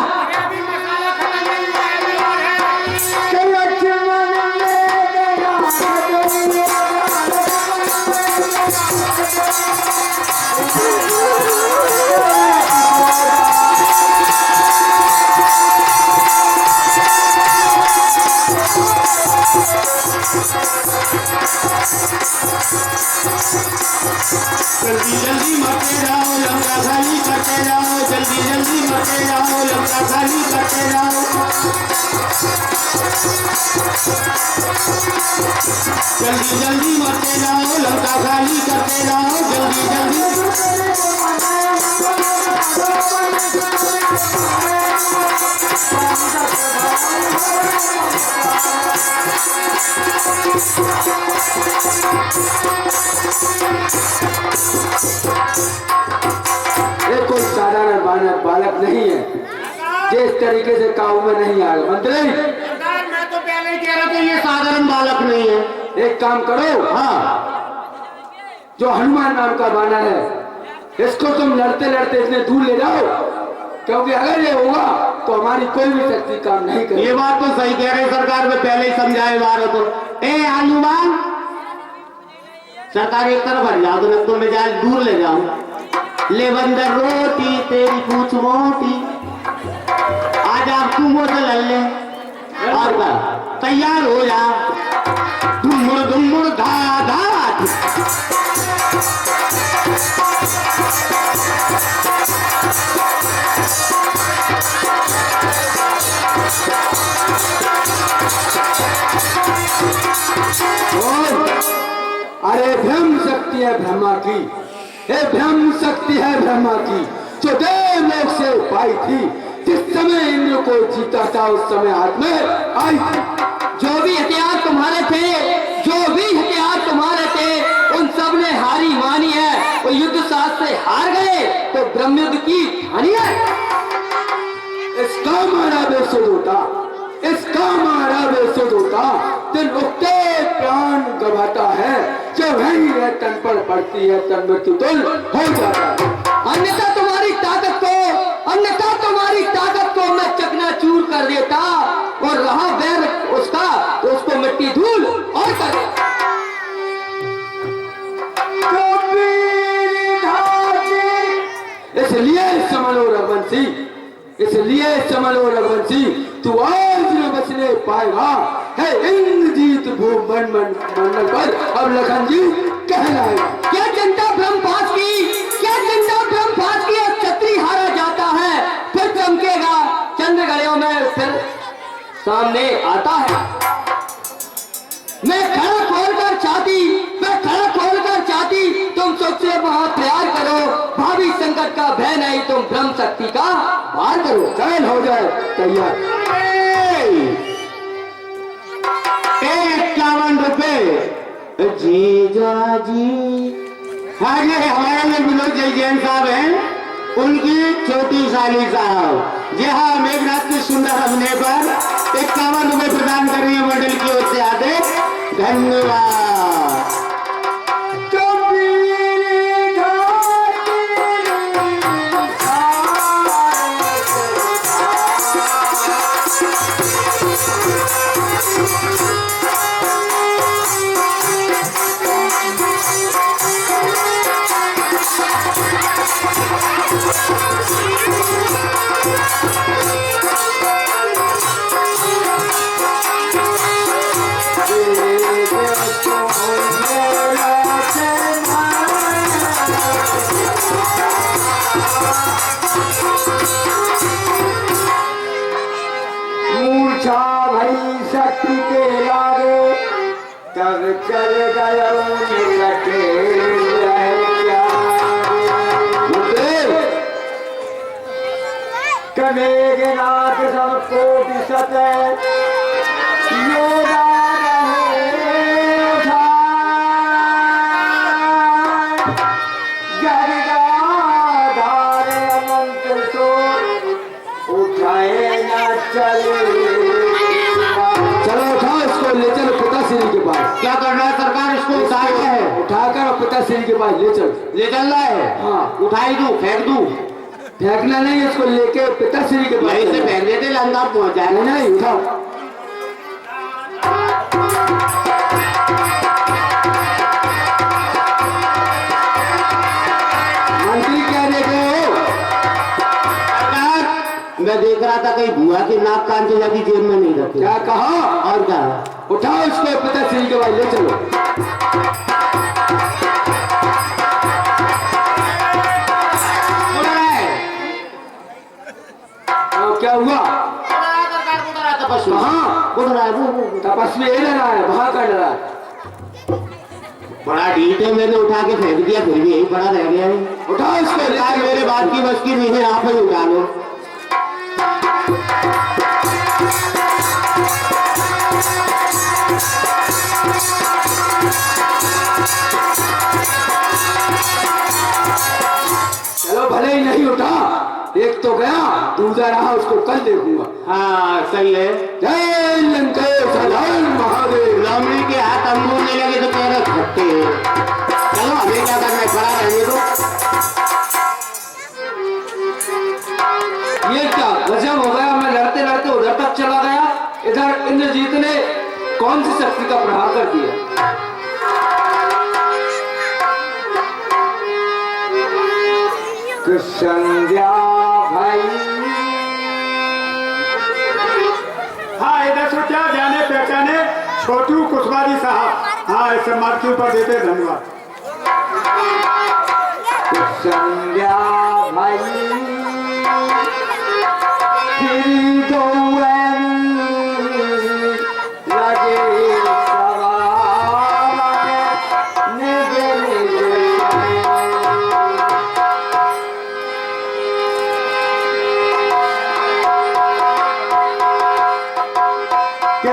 जल्दी जल्दी मरते जाओ लंका खाली करते जाओ, जल्दी जल्दी मरते जाओ लंका खाली करते जाओ। जल्दी जल्दी मरते जाओ लंका खाली करते जाओ, जल्दी जल्दी। ये कोई साधारण बालक नहीं है, जिस तरीके से काबू में नहीं आएगा। मंत्री मैं तो पहले ही कह रहा था ये साधारण बालक नहीं है। एक काम करो, हाँ जो हनुमान नाम का बानर है इसको तुम लड़ते लड़ते इतने दूर ले जाओ, क्योंकि अगर ये होगा तो हमारी कोई भी शक्ति काम नहीं करेगी। ये बात तो सही कह रहे सरकार, में पहले ही समझाए बार तो। ए हनुमान, सरकार एक तरफ हट जाओ तो मैं जाए दूर ले जाऊं। ले बंदर रोटी तेरी पूछ मोटी, आज आप तू मोटा ले ले। और क्या, तैयार हो जा। धुमुड़ धा धा। अरे ब्रह्म शक्ति है ब्रह्मा की, ये ब्रह्म शक्ति है ब्रह्मा की, जो देवलोक से पाई थी। जिस समय इंद्र को जीता था उस समय हाथ में आई थी। जो भी हथियार तुम्हारे थे, जो भी हथियार तुम्हारे थे, उन सब ने हारी मानी है। वो युद्ध शास्त्र से हार गए तो ब्रह्म युद्ध की हानि है। इसका मारा बेसुध होता, इसका मारा बेसुध होता, दिन उगते प्राण गवाता है। जो वही है तन पर पड़ती है तन मृत्यु तुल हो जाता है। अन्यथा तुम्हारी ताकत को मैं चकनाचूर कर देता और रहा बैर उसका तो उसको मिट्टी धूल और कर देता। इसलिए समलो रघुवंशी, इसलिए समलो रघुवंशी, तू आज न बचने पाएगा। है इंद्रजीत भूमन मंडल पर अब लखन जी कहलाएगा। क्या चिंता ब्रह्मपाश की, क्या चिंता ब्रह्मपाश की। और छत्री हारा जाता है फिर चमकेगा चंद्र गलियों में फिर सामने आता है। मैं खड़ा खोलकर चाहती तुम सुख से वहां प्यार करो। भावी संकट का भय नहीं, तुम ब्रह्म शक्ति का वार करो। चैन हो जाए तैयार। 51 रुपए जीजा जी। आगे हमारे में विनोद जैन साहब हैं, उनकी छोटी साली साहब जी हाँ मेघनाथ की सुंदर हमने पर 51 रुपए प्रदान कर रही है मंडल की ओर से। आदे धन्यवाद। मूर्छा भई शक्ति के लागे, तब चल गयो निकटे कमेघनाथ सब कोटि सत योगा रहे जगदाधार अनंत सो उठाए न चले। चलो उठाओ इसको, ले चलो पिताश्री के पास। क्या करना है सरकार? इसको उठाए है, उठाकर पिताश्री के पास ले चल। ले चल रहा है। हाँ उठाई दूं, फेंक दूं? फेंकना नहीं, इसको लेके पिताश्री के पास वहीं से फेंक देते, लंगा पहुंच जाए। नहीं उठाओ। मंत्री क्या देख रहे हो? मैं देख रहा था कहीं बुआ के नाक कान के जाती जेब में नहीं रखे। क्या कहा? और क्या? उठाओ इसको पिताश्री के पास ले चलो। क्या हुआ? कहाँ? तपस्वी ये लगा है, वहां का डरा है। बड़ा ढीठ है, मैंने उठा के फेंक दिया फिर भी यही बड़ा रह गया है। उठाओ इसको। यार मेरे बात की बस की नहीं है, आप ही उठा लो। चलो भले ही नहीं उठा, एक तो गया, दूसरा रहा, उसको कल देखूंगा। हाँ सही है। जय लंकेश महादेव। लमड़ी के हाथ अंगूरने लगे तो पैर खट्टे हैं। चलो हमें क्या करना है, खड़ा रहने दो। ये क्या गजब हो गया, मैं लड़ते लड़ते उधर तक चला गया, इधर इंद्रजीत ने कौन सी शक्ति का प्रहार कर दिया। संध्या भाई हाय दस छोटू कुशवाहा साहब, हाँ ऐसे मार्ग के ऊपर देते, धन्यवाद। संध्या भाई फिर दो लगे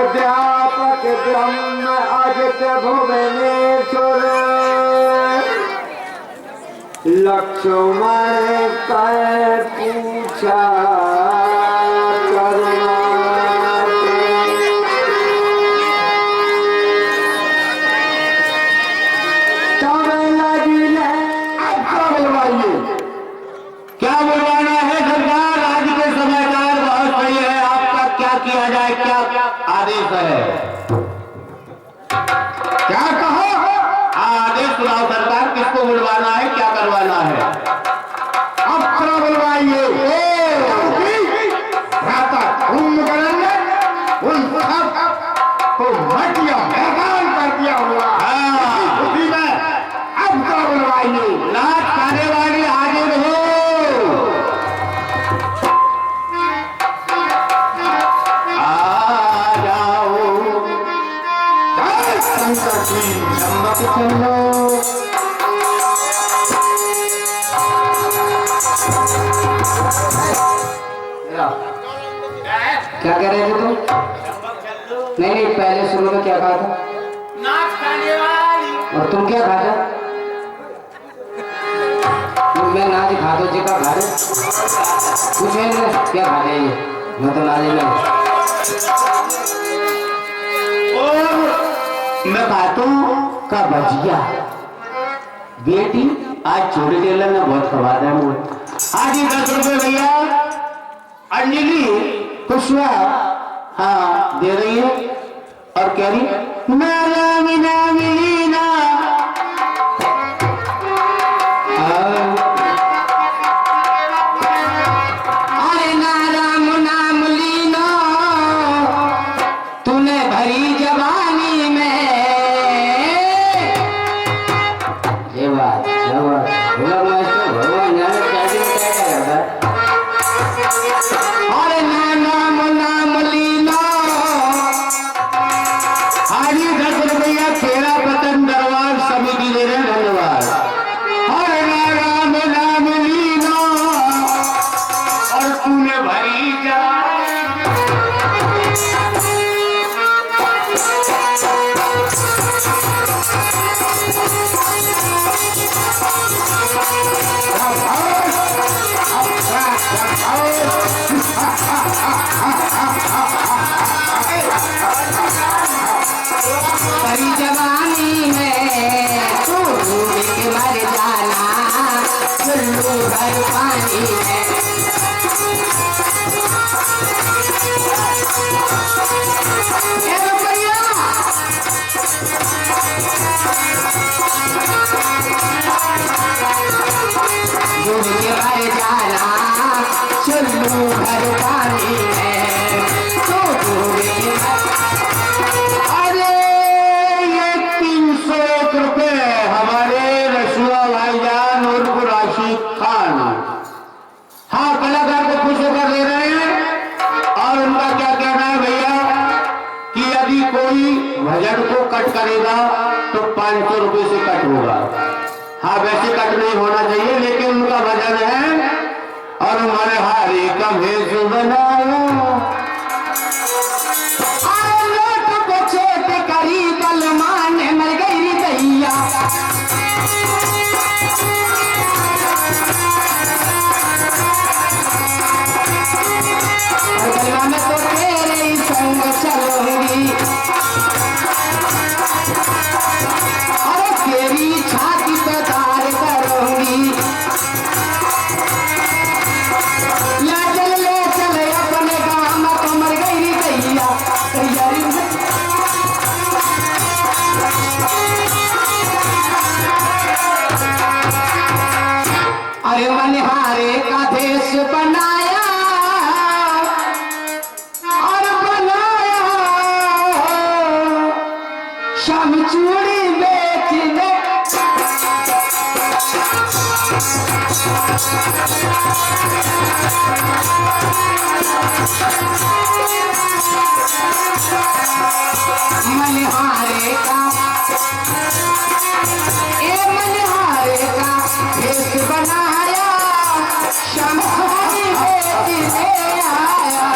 व्यापक ब्रह्म अजित भुवनेश्वर लक्ष्मण कर पूछा करुणा तब लगिले। क्या बुलवाइए, क्या बुलवाना है सरकार? आज के समाचार बहुत सही है, आपका क्या किया जाए, क्या आदेश है? क्या कहो? आदेश सुनाओ सरकार, किसको बुलवाना है, क्या करवाना है? अप्सरा बुलवाइए। कुंभकर्ण ने उन सब को मटिया मैदान कर दिया हुआ। उसी में अप्सरा बुलवाइए। नाच खाने वाली हाजिर हो। आ जाओ शंकर की सम्मति चलो। क्या कह रहे थे तुम? नहीं नहीं, पहले शुरू में क्या कहा था? नाच खाने वाली। और तुम क्या खा रहे? मैं नाच खा दो जी का खा रहे पूछे क्या खा रहे? मैं तो नाच में और मैं खातू का भजिया। बेटी आज छोटे टेलर ने बहुत खवा दिया मुझे। आज ही 10 रुपए भैया अंजलि कुशवाहा हाँ दे रही है और कह रही नाला मिना मिलीना। अरे नाराम नाम लीनो तूने भरी जवानी में। ये बात भगवान जाने क्या करता है। अरे नाम नाम लीनो हाजी 10 रुपया खेरा पतन दरबार समिति दे रहे हैं, धन्यवाद। हरे नाम नाम लीना और तूने भरी जा। भरी जवानी में तू डूब के मर जाना चुल्लू भर पानी में। ए रुपया डूब के मर जाना चुल्लू भर पानी में। तू डूब के अरे ये 301 रुपए हमारे रसुआ भाईजान उर्फ राशिद खान हाँ कलाकार को खुश होकर दे रहे हैं। और उनका क्या कहना है भैया कि यदि कोई भजन को कट करेगा तो 500 रुपए से कट होगा। हाँ वैसे कट नहीं होना चाहिए, लेकिन उनका भजन है और हमारे हारे का भेष बनाया। माने मर गई दैया। मैं तो तेरे ही संग चलूंगी। अरे तेरी छाती पे दार करूंगी। ले चल अपने गाँव को मनिहारे का मनिहारे का भेष बनाया शंखनी बेटी ले आया।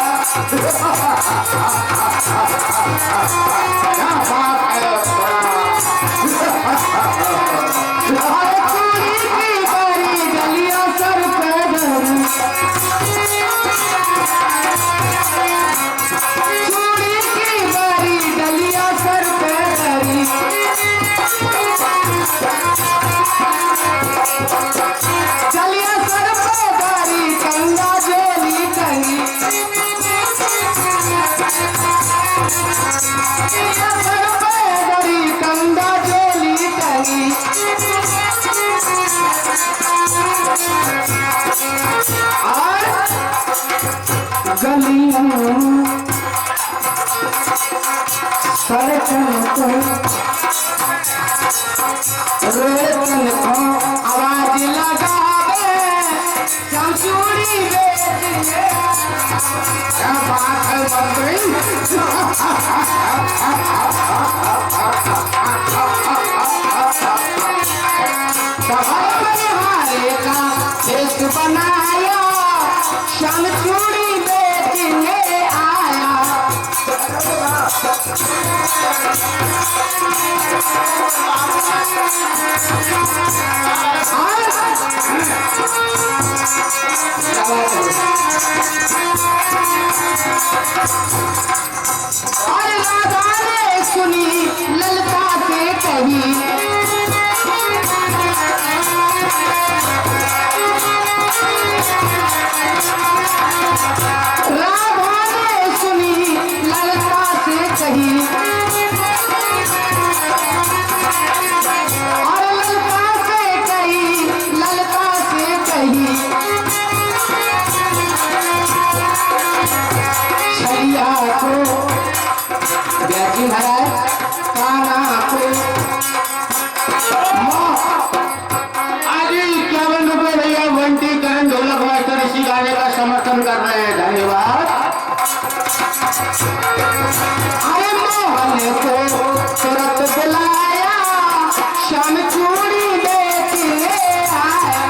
क्या बात है। और चूड़ी की बड़ी डलिया सर पे धरी, चूड़ी की बड़ी डलिया सर पे धरी, डलिया सर पे धरी गंगा जोली टंगी, डलिया सर पे धरी गंगा जोली टंगी। और गलियों सड़कों को रोकन को आवाज लगावे चमचूड़ी बेचिए। क्या बात है मंत्री। मनिहारे का भेष बनाया चमचूड़ी बेचने आया। और राधा ने सुनी ललता से कही, राधा ने सुनी ललता से कही, और ललता से कही, ललता से कही, छलिया को ब्याजी महाराज काना को आज 51 रुपए भैया घंटी करण ढोलक मास्टर इसी गाने का समर्थन कर रहे हैं। धन्यवाद। अरे मोहन को तुरंत बुलाया शाम चूड़ी बेटी ले आया।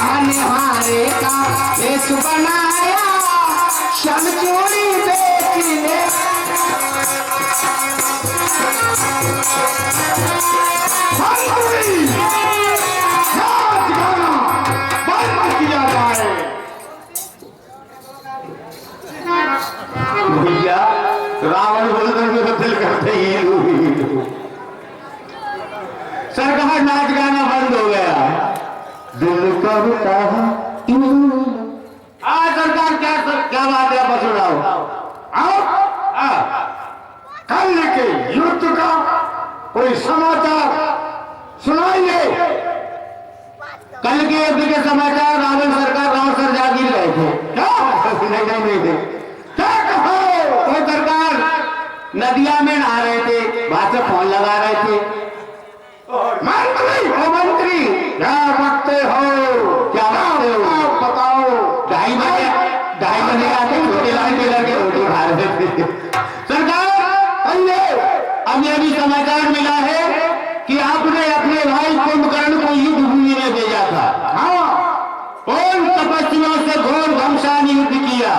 मनिहारे का भेष बनाया शाम चूड़ी बेटी ले। भैया रावण बोलकर मेरा दिल करते ही सरकार नाच गाना बंद हो गया। दिल करता है सरकार क्या बात है। बस उड़ाओ कल के युद्ध का कोई समाचार सुनाइए। कल के युद्ध के समाचार रावण सरकार रावण सर जागीर गए थे। क्या नहीं थे। क्या कहो? तो सरकार नदिया में नहा रहे थे, वहां से फोन लगा रहे थे। मंत्री ओ मंत्री क्या बकते हो? क्या बात हो? बताओ। 2:30 बजे आते छोटे लाल टेलर के रोटी खा रहे थे। सरकार हमें अभी समाचार मिला है कि आपने अपने भाई कुंभकर्ण को युद्ध भूमि में भेजा था। हाँ, उन तपस्वियों से घोर घमसान युद्ध किया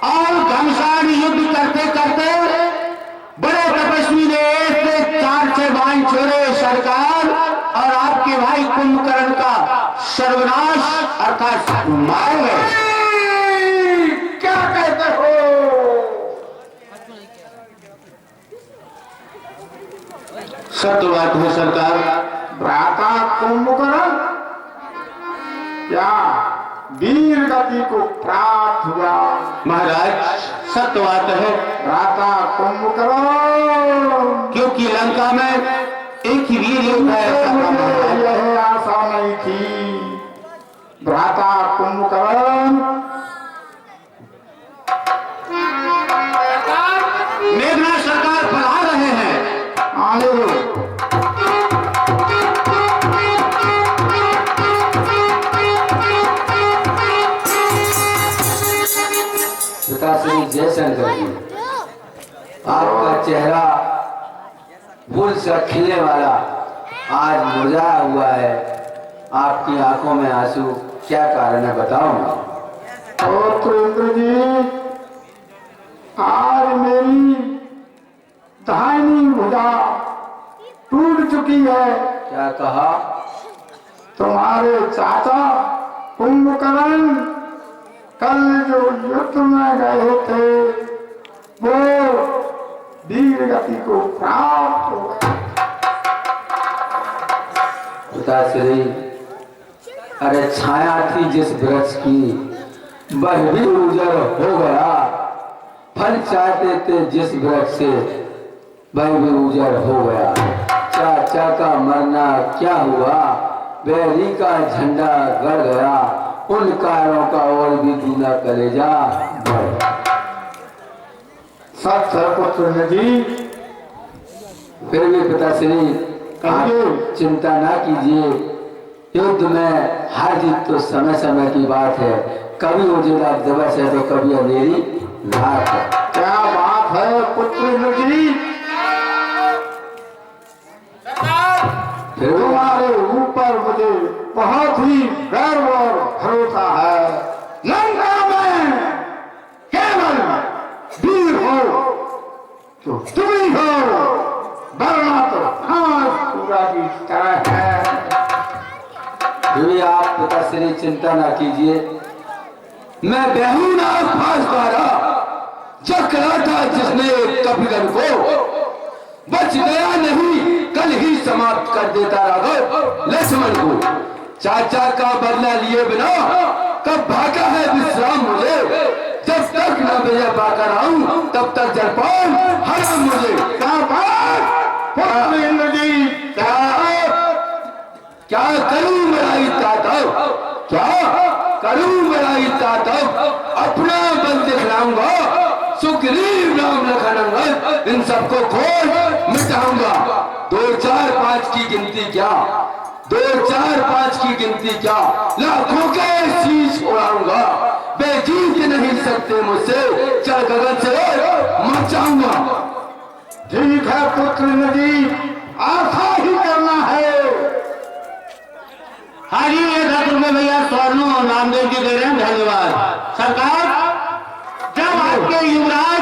और घमसान युद्ध करते करते बड़े तपस्वी ने 1 से 4 से बाण छोड़े सरकार, और आपके भाई कुंभकर्ण का सर्वनाश अर्थात मार गए। क्या कहते हो? सत्य बात है सरकार। भ्राता कुंभकर्ण क्या वीर गति को प्राप्त हुआ? महाराज सत्य बात है, भ्राता कुंभकर्ण क्योंकि लंका में एक ही वीर युद्ध है। यह आशा नहीं थी। भ्राता कुंभकर्ण दर्शन कर दिए। आपका चेहरा फूल सा खिलने वाला आज मुरझाया हुआ है। आपकी आंखों में आंसू, क्या कारण है बताओ ना। तो इंद्र जी, आज मेरी दाहिनी भुजा टूट चुकी है। क्या कहा? तुम्हारे चाचा कुंभकर्ण कल जो युद्ध में गए थे वो वीर गति को प्राप्त हो गए। पिताश्री, अरे छाया थी जिस वृक्ष की वह भी उजड़ हो गया। फल चाहते थे जिस वृक्ष से वह भी उजड़ हो गया। चाचा का मरना क्या हुआ, बैरी का झंडा गड़ गया। उन कारों का और भी दूना कलेजा बढ़ गया। सच है पुत्र जी। फिर भी पिताश्री आप चिंता ना कीजिए। युद्ध में हार जीत तो समय समय की बात है। कभी उजेला दिवस है तो कभी अंधेरी रात है। क्या बात है पुत्र जी। फिर भी तुम्हारे ऊपर मुझे बहुत ही गर्व और भरोसा है। लंका में केवल वीर हो तो तुम ही हो, वरना तो घास पूरा की तरह है। फिर भी आप पिताश्री चिंता ना कीजिए। मैं बेहूना फांस द्वारा जकड़ा था जिसने कपिगन को, बच गया नहीं, कल ही समाप्त कर देता राघव लक्ष्मण को। चाचा का बदला लिए बिना कब भागा है विश्राम मुझे। जब तक न विजय पाकर आऊं तब तक जलपान हराम मुझे। क्या बात पुत्र इंद्र जी। क्या करूं मेरा तातव, क्या करूं मेरा तातव। अपना बल दिखलाऊंगा, सुग्रीव राम लखन इन सबको खोज मिटाऊंगा। 2 4 5 की गिनती क्या, 2 4 5 की गिनती क्या, लाखों के शीश उड़ाऊंगा। वे जीत नहीं सकते मुझसे, चल गगन से मचाऊंगा। ठीक है पुत्र जी, आशा ही करना है। हाँ जी, ये 10 रुपये भैया स्वर्ण और नामदेव जी दे रहे हैं, धन्यवाद। सरकार, जब आपके युवराज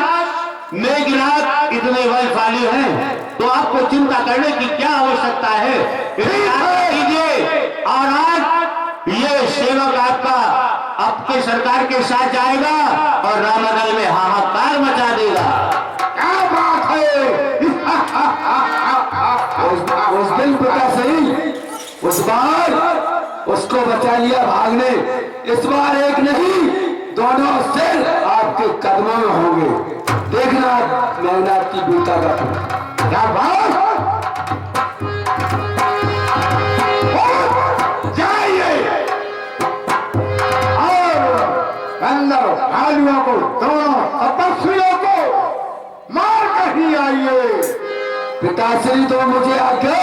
मेघनाथ इतने बलशाली हैं तो आपको चिंता करने की क्या आवश्यकता है। कीजिए और आज ये सेवक आपके सरकार के साथ जाएगा और रामदल में हाहाकार मचा देगा। क्या बात है। उस दिन पता सही, उस बार उसको बचा लिया भागने। इस बार एक नहीं, दोनों सिर आपके कदमों में होंगे। देखना मेघनाथ की वीरता का। क्या बात। जाइए और अंदर भालुओं को, दोनों तपस्वियों को मार कर ही आइए। पिताश्री दो मुझे आज्ञा,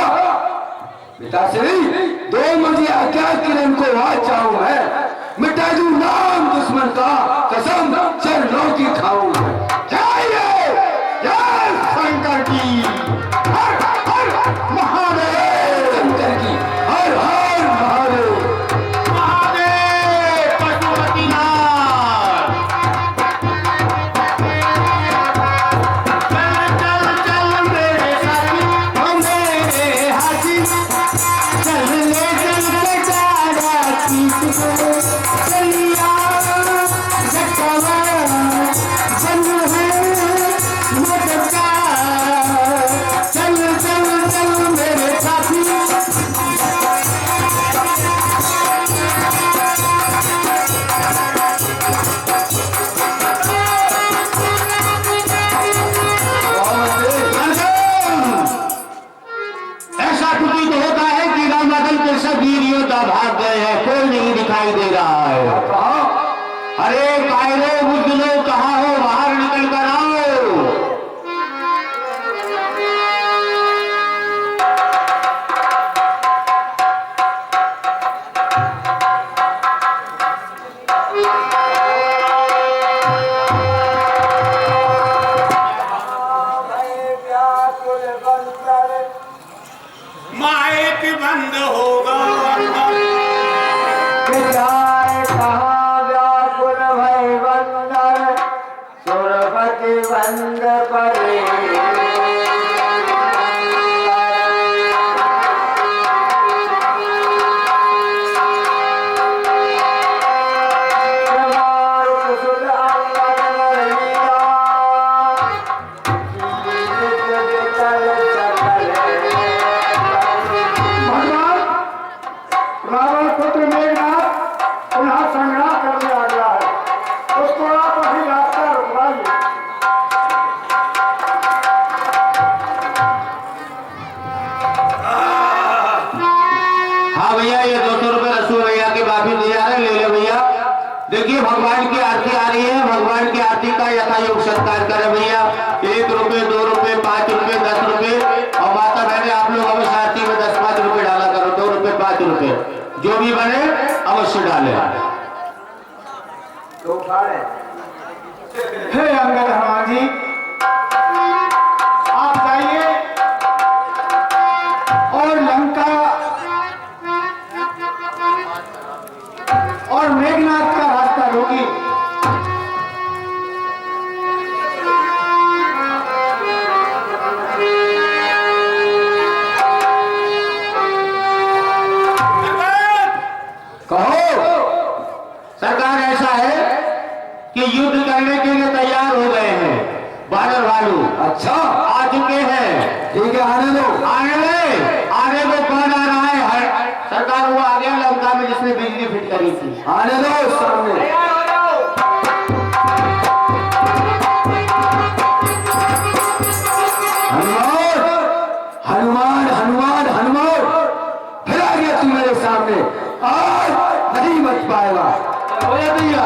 पिताश्री दो मुझे आज्ञा कि इनको आज चाहूं मैं, मिटा दूं नाम दुश्मन का, कसम चरणों की खाऊं मैं। जाइए। जय शंकर की हर हर महादेव। शंकर की हर हर महादेव। महादेव पशुपतिनाथ। चल चल चल मेरे साथी, ओ मेरे हाथी, चल ले चल के जारा खींच को, चलिया जटवा बन है मटका। चल चल चल मेरे साथी। ऐसा प्रतीत होता है कि रामदल के सब वीर योद्धा भाग गए हैं, कोई नहीं दिखाई दे रहा है। अरे कायरो बुद्धलो कहाँ हो, बाहर निकल कर आओ। रंग परे भगवान रावण पुत्र मेघनाथ पुनः संग्राम करने आ गया है, उसको आप अभी रास्ता रुकवाइए। हाँ भैया, ये 200 रुपए रसूल भैया के बाकी दिया है, ले लो भैया। देखिए भगवान की आरती आ रही है, भगवान की आरती का यथायोग सत्कार करें भैया। 1 रुपए, 2 रुपए, 5 रुपए, 10 रुपए, और माता बहने आप लोग अवश्य आरती में 10-5 रुपए डाला करो। 2 रुपए, 5 रुपए जो भी बने अवश्य डाले। हे अंगद हनुमान जी, आप जाइए और लंका और मेघनाथ का रास्ता रोकिए। कहो सरकार, ऐसा है कि युद्ध करने के लिए तैयार हो गए हैं बानर भालू। अच्छा आ चुके हैं। ठीक है, आने दो। आने में आने में कौन आ रहा है? सरकार वो आ गया लंका में जिसने बिजली फिट करी थी। आने दो सामने। हनुमान हनुमान हनुमान हनुमान, फिर आ गया तू मेरे सामने। आज नहीं बच पाएगा। बोले भैया,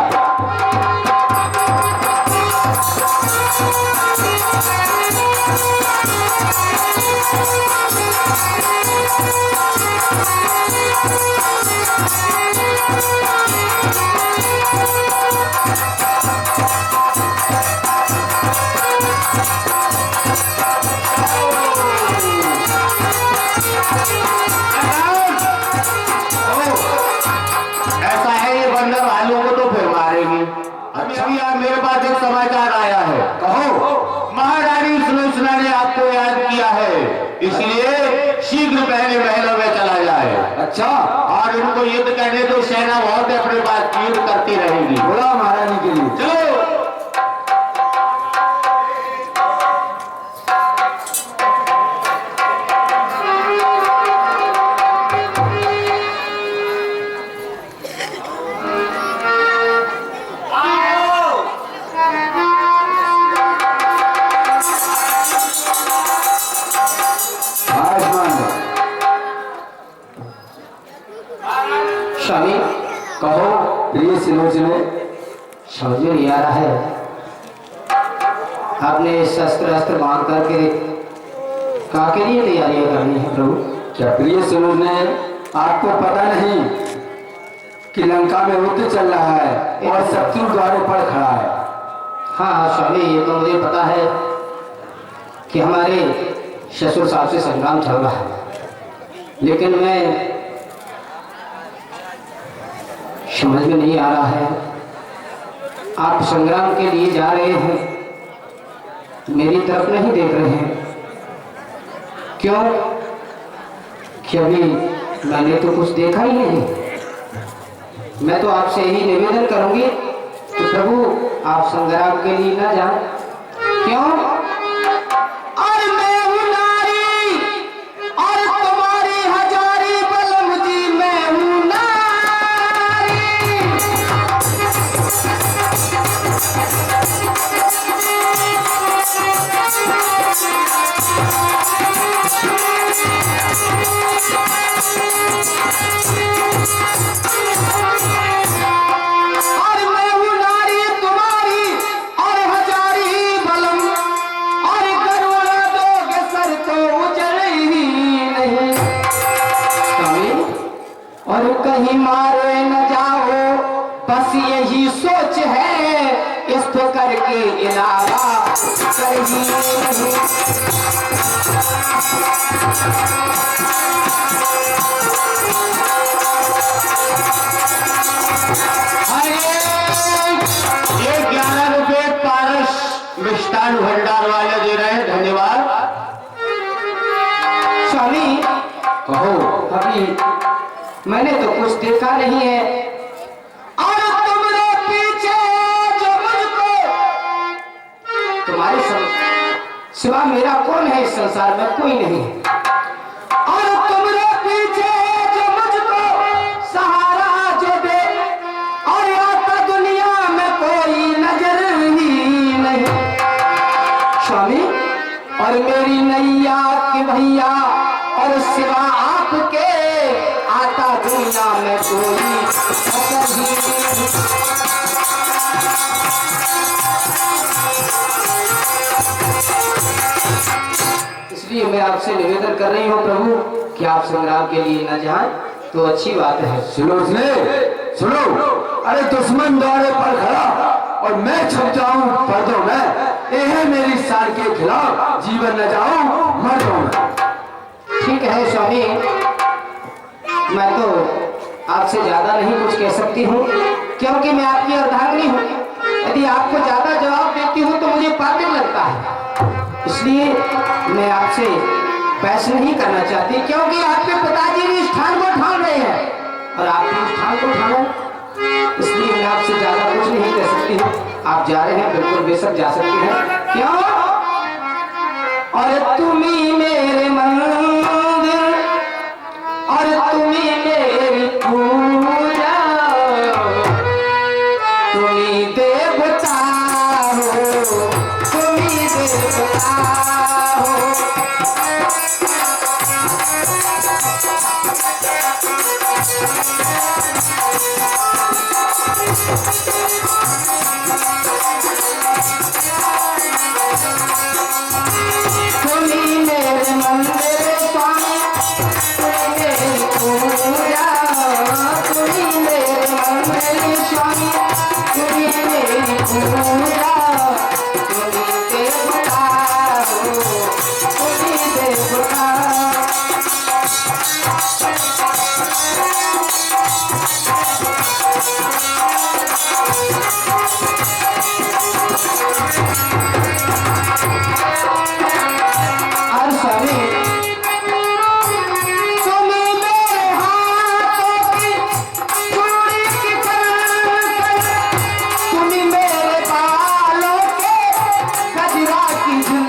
ऐसा है ये बंदर भालू को तो फिर मारेंगे। अभी आप मेरे पास एक समाचार आया है। कहो। महारानी सुलोचना ने आपको याद किया है, इसलिए शीघ्र पहले महलों में चला जाए। अच्छा, और इनको युद्ध करने तो सेना बहुत है अपने पास, युद्ध करती रहेगी। बोला महारानी के लिए। चलो। स्वामी, कहो प्रिय सिलोचने। समझ में नहीं आ रहा है, आपने शस्त्र अस्त्र बांध करके कहा के लिए तैयारियां करनी है प्रभु? क्या प्रिय सिलोचने, आपको पता नहीं कि लंका में युद्ध चल रहा है और शत्रु द्वारों पर खड़ा है? हाँ स्वामी, ये तो मुझे पता है कि हमारे ससुर साहब से संग्राम चल रहा है, लेकिन मैं समझ में नहीं आ रहा है, आप संग्राम के लिए जा रहे हैं, मेरी तरफ नहीं देख रहे हैं। क्यों? कि अभी मैंने तो कुछ देखा ही नहीं। मैं तो आपसे यही निवेदन करूंगी कि प्रभु आप संग्राम के लिए ना जाएं। क्यों? और मैं हूं नारी और तुम्हारी हजारी बलम जी, मैं हूं नारी। और मैं हूं नारी तुम्हारी और हजारी बलम, और गरुड़ा दोगे सर तो उजड़ ही नहीं। स्वामी, और कहीं मारे न जाओ, बस यही सोच है, इस फिक्र के अलावा कहीं नहीं। ये 11 रुपए पारस विस्तार ज्ञान भंडार वाले दे रहे हैं, धन्यवाद। स्वामी कहो। अभी मैंने तो कुछ देखा नहीं है, और तुमरे पीछे जो मुझको, तुम्हारे सिवा मेरा कौन है इस संसार में, कोई नहीं। और तुमरे पीछे जो मुझको सहारा जो दे, और आता दुनिया में कोई नजर ही नहीं। स्वामी और मेरी नैया के भैया, और सिवा आपके आता दुनिया में कोई नजर ही नहीं। इसलिए मैं आपसे निवेदन कर रही हूँ प्रभु कि आप संग्राम के लिए न जाएं तो अच्छी बात है। सुनो सुनो, अरे दुश्मन द्वारे पर खड़ा और मैं छुप जाऊं पर्दों में, ये है मेरी शान के खिलाफ, जीवन न जाऊं मर्दों में। ठीक है स्वामी, मैं तो आपसे ज्यादा नहीं कुछ कह सकती हूँ, क्योंकि मैं आपकी अर्धांगिनी हूँ। यदि आपको ज्यादा जवाब देती हूँ तो मुझे पागल लगता है, इसलिए मैं आपसे बहस नहीं करना चाहती, क्योंकि आपके पिताजी भी इस ठान को ठान रहे हैं और आप भी इस ठान को ठानो, इसलिए मैं आपसे ज्यादा कुछ नहीं कह सकती हूँ। आप जा रहे हैं, बिल्कुल बेशक जा सकते हैं। क्यों? और तुम्ही मेरे मंदिर, और तुम्ही मेरी पूजा, तुम्ही देवता हो, तुम्ही देवता हो। तुम्ही मेरे मंदिर स्वामी, तुम्ही मेरी पूजा, तुम्ही मेरे मंदिर स्वामी, तुम्ही मेरी पूजा, तुम्ही देवता हो, तुम्ही देवता। और स्वामी तुम्ही मेरे हाथों की चूड़ी की कलकल, तुम्ही मेरे बालों के गजरा की झिल,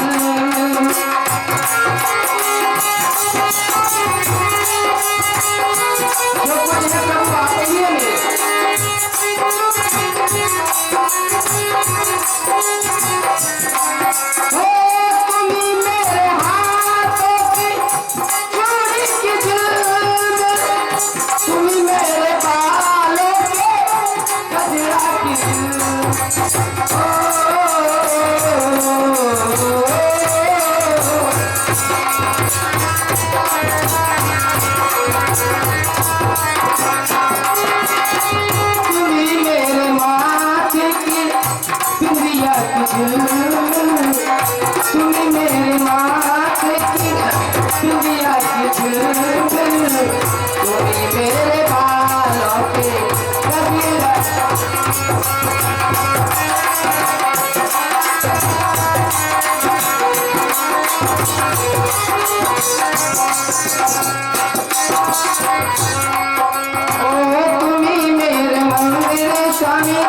जो कुछ है प्रभु आप ही है मेरे। ओ तुम्ही मेरे हाथों की चूड़ी की झिल, तुम्ही मेरे बालों के गजरा की झिल। तुम्ही मेरे माथे की बिंदिया की झिल, तुम्ही मेरे माथे की बिंदिया की झिल, तुम्ही मेरे बालों के गजरा। ओ तुम्ही मेरे मंदिर स्वामी,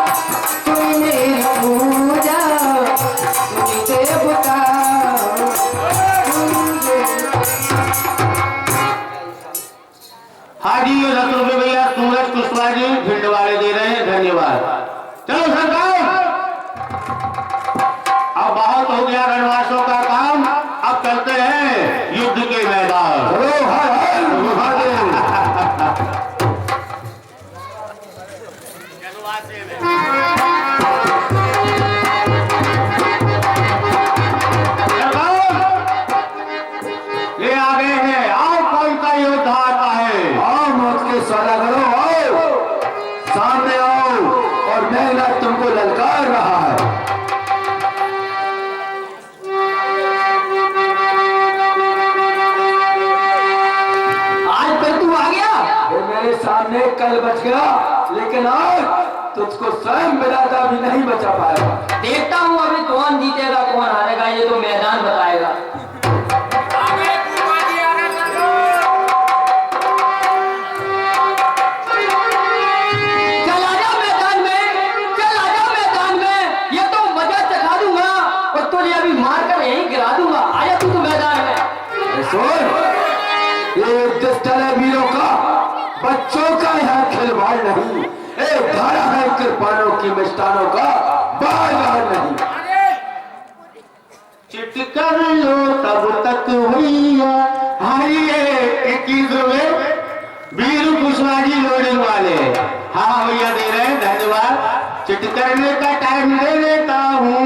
तुम्ही मेरी पूजा, तुम्ही देवता। हाँ जी, ये 10 रुपये भैया सूरज कुशवाहा जी भिंड वाले दे रहे हैं, धन्यवाद। चलो सरकार, अब बहुत हो गया रणवासों का काम, अब चलते हैं युद्ध के मैदान। हर हर महादेव। जनवासे में ये आ गए हैं, आओ कौन सा योद्धा आता है। आओ मौत के सौदागरों, आओ सामने आओ, और मेहनत तुमको ललकार रहा है। आज तक तू आ गया? ये मेरे सामने कल बच गया, लेकिन आज तुझको स्वयं विधाता भी नहीं बचा पाएगा। देखता हूँ अभी कौन जीतेगा कौन हारेगा, ये तो मैदान बताएगा। आगे बुआजी आगे चलो। चल आजा मैदान में, चल आजा मैदान में, ये तो मजा चखा दूंगा और तुझे अभी मार कर यहीं गिरा दूंगा। आजा तू तो मैदान में। ये पिस्टल है वीरों का, बच्चों का यहाँ खिलवाड़ नहीं। एक धारा है कृपाणों की मिष्टानों का, बार बार नहीं। चिट कर लो तब तक भैया। हाइए 21 रुपए वीर कुशवाजी लोडिंग वाले। हाँ भैया दे रहे हैं, धन्यवाद। चिट करने का टाइम दे देता हूँ।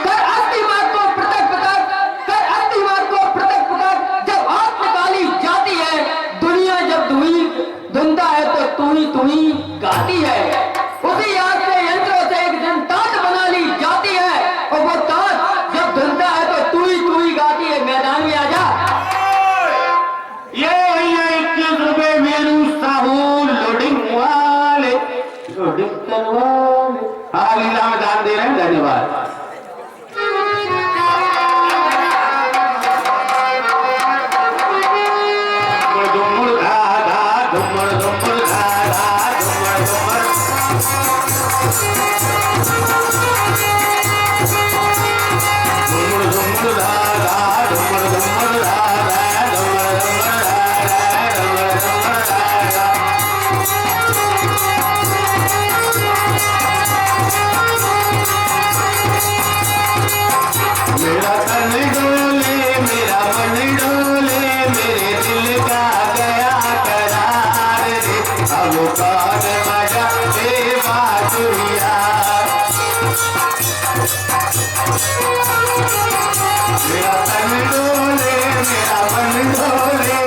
कर अस्थि मार्ग को पृथक पृथक, कर अस्थि मार्ग को पृथक पृथक। जब आग निकाली जाती है, दुनिया जब धुंधा है तो तू ही गाती है। उसी आग से यंत्रों से एक दिन ताज बना ली जाती है, और वो ताज जब धुंधा है तो तू ही गाती है। मैदान में आजा। ये भैया 21 रुपए वीरू साहू लोडिंग वाले, लोडिंग वाले। हाँ लीला में दान दे रहे हैं, धन्यवाद। मेरा तन डोले, मेरा मन डोले, मेरे दिल का गया करार रे। अब कौन मजा दे बाजुया। मेरा तन डोले, मेरा मन डोले,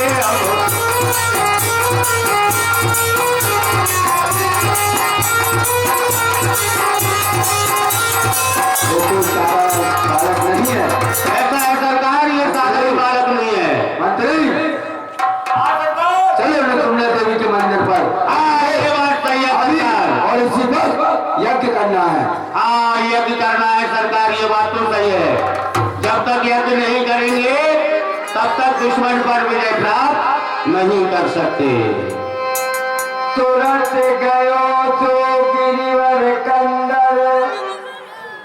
बालक नहीं है। ऐसा है सरकार, ये साधारण बालक नहीं है। मंत्री चले अन्नपूर्णा देवी के मंदिर पर। ये बात सही है सरकार। और इसी पर यज्ञ करना है। हाँ यज्ञ करना है सरकार, ये बात तो सही है। जब तक यज्ञ नहीं करेंगे तब तक दुश्मन पर विजय प्राप्त नहीं कर सकते। तुरंत गयो तो गिरिवर कंदर,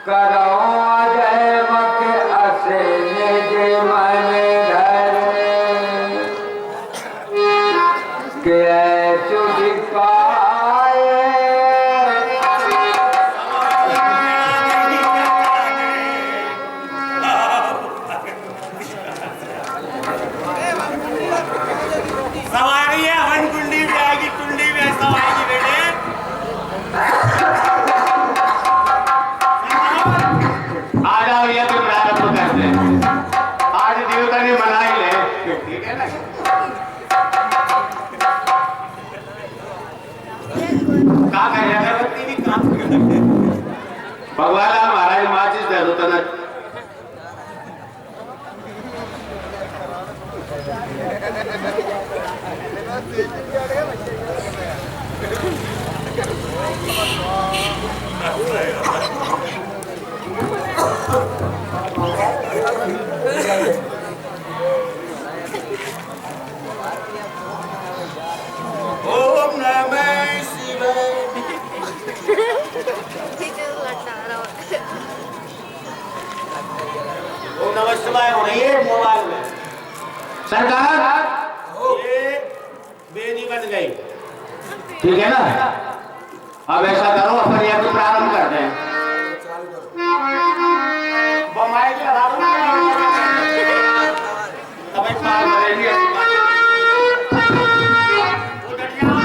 करो जय मक असे निज मन धर। के चुग पाए सवारी है, हन कुंडी भी आएगी, टुंडी भी ऐसा आएगी बेटे। आ जाओ यज्ञ प्रारंभ करते हैं। आज देवता ने मना ही ले, ठीक है ना। का करे अगरबत्ती भी काम करे। भगवान महाराज माचिस दे दो तना। ओम नमः शिवाय। ओम नमः शिवाय हो रही है मोबाइल में। सरकार ये बेदी बन गई। ठीक है ना। अब ऐसा करो, अपन यज्ञ प्रारंभ करते हैं। बम्बई के लगा दो। तब एक बार करेंगे। उधर जाओ।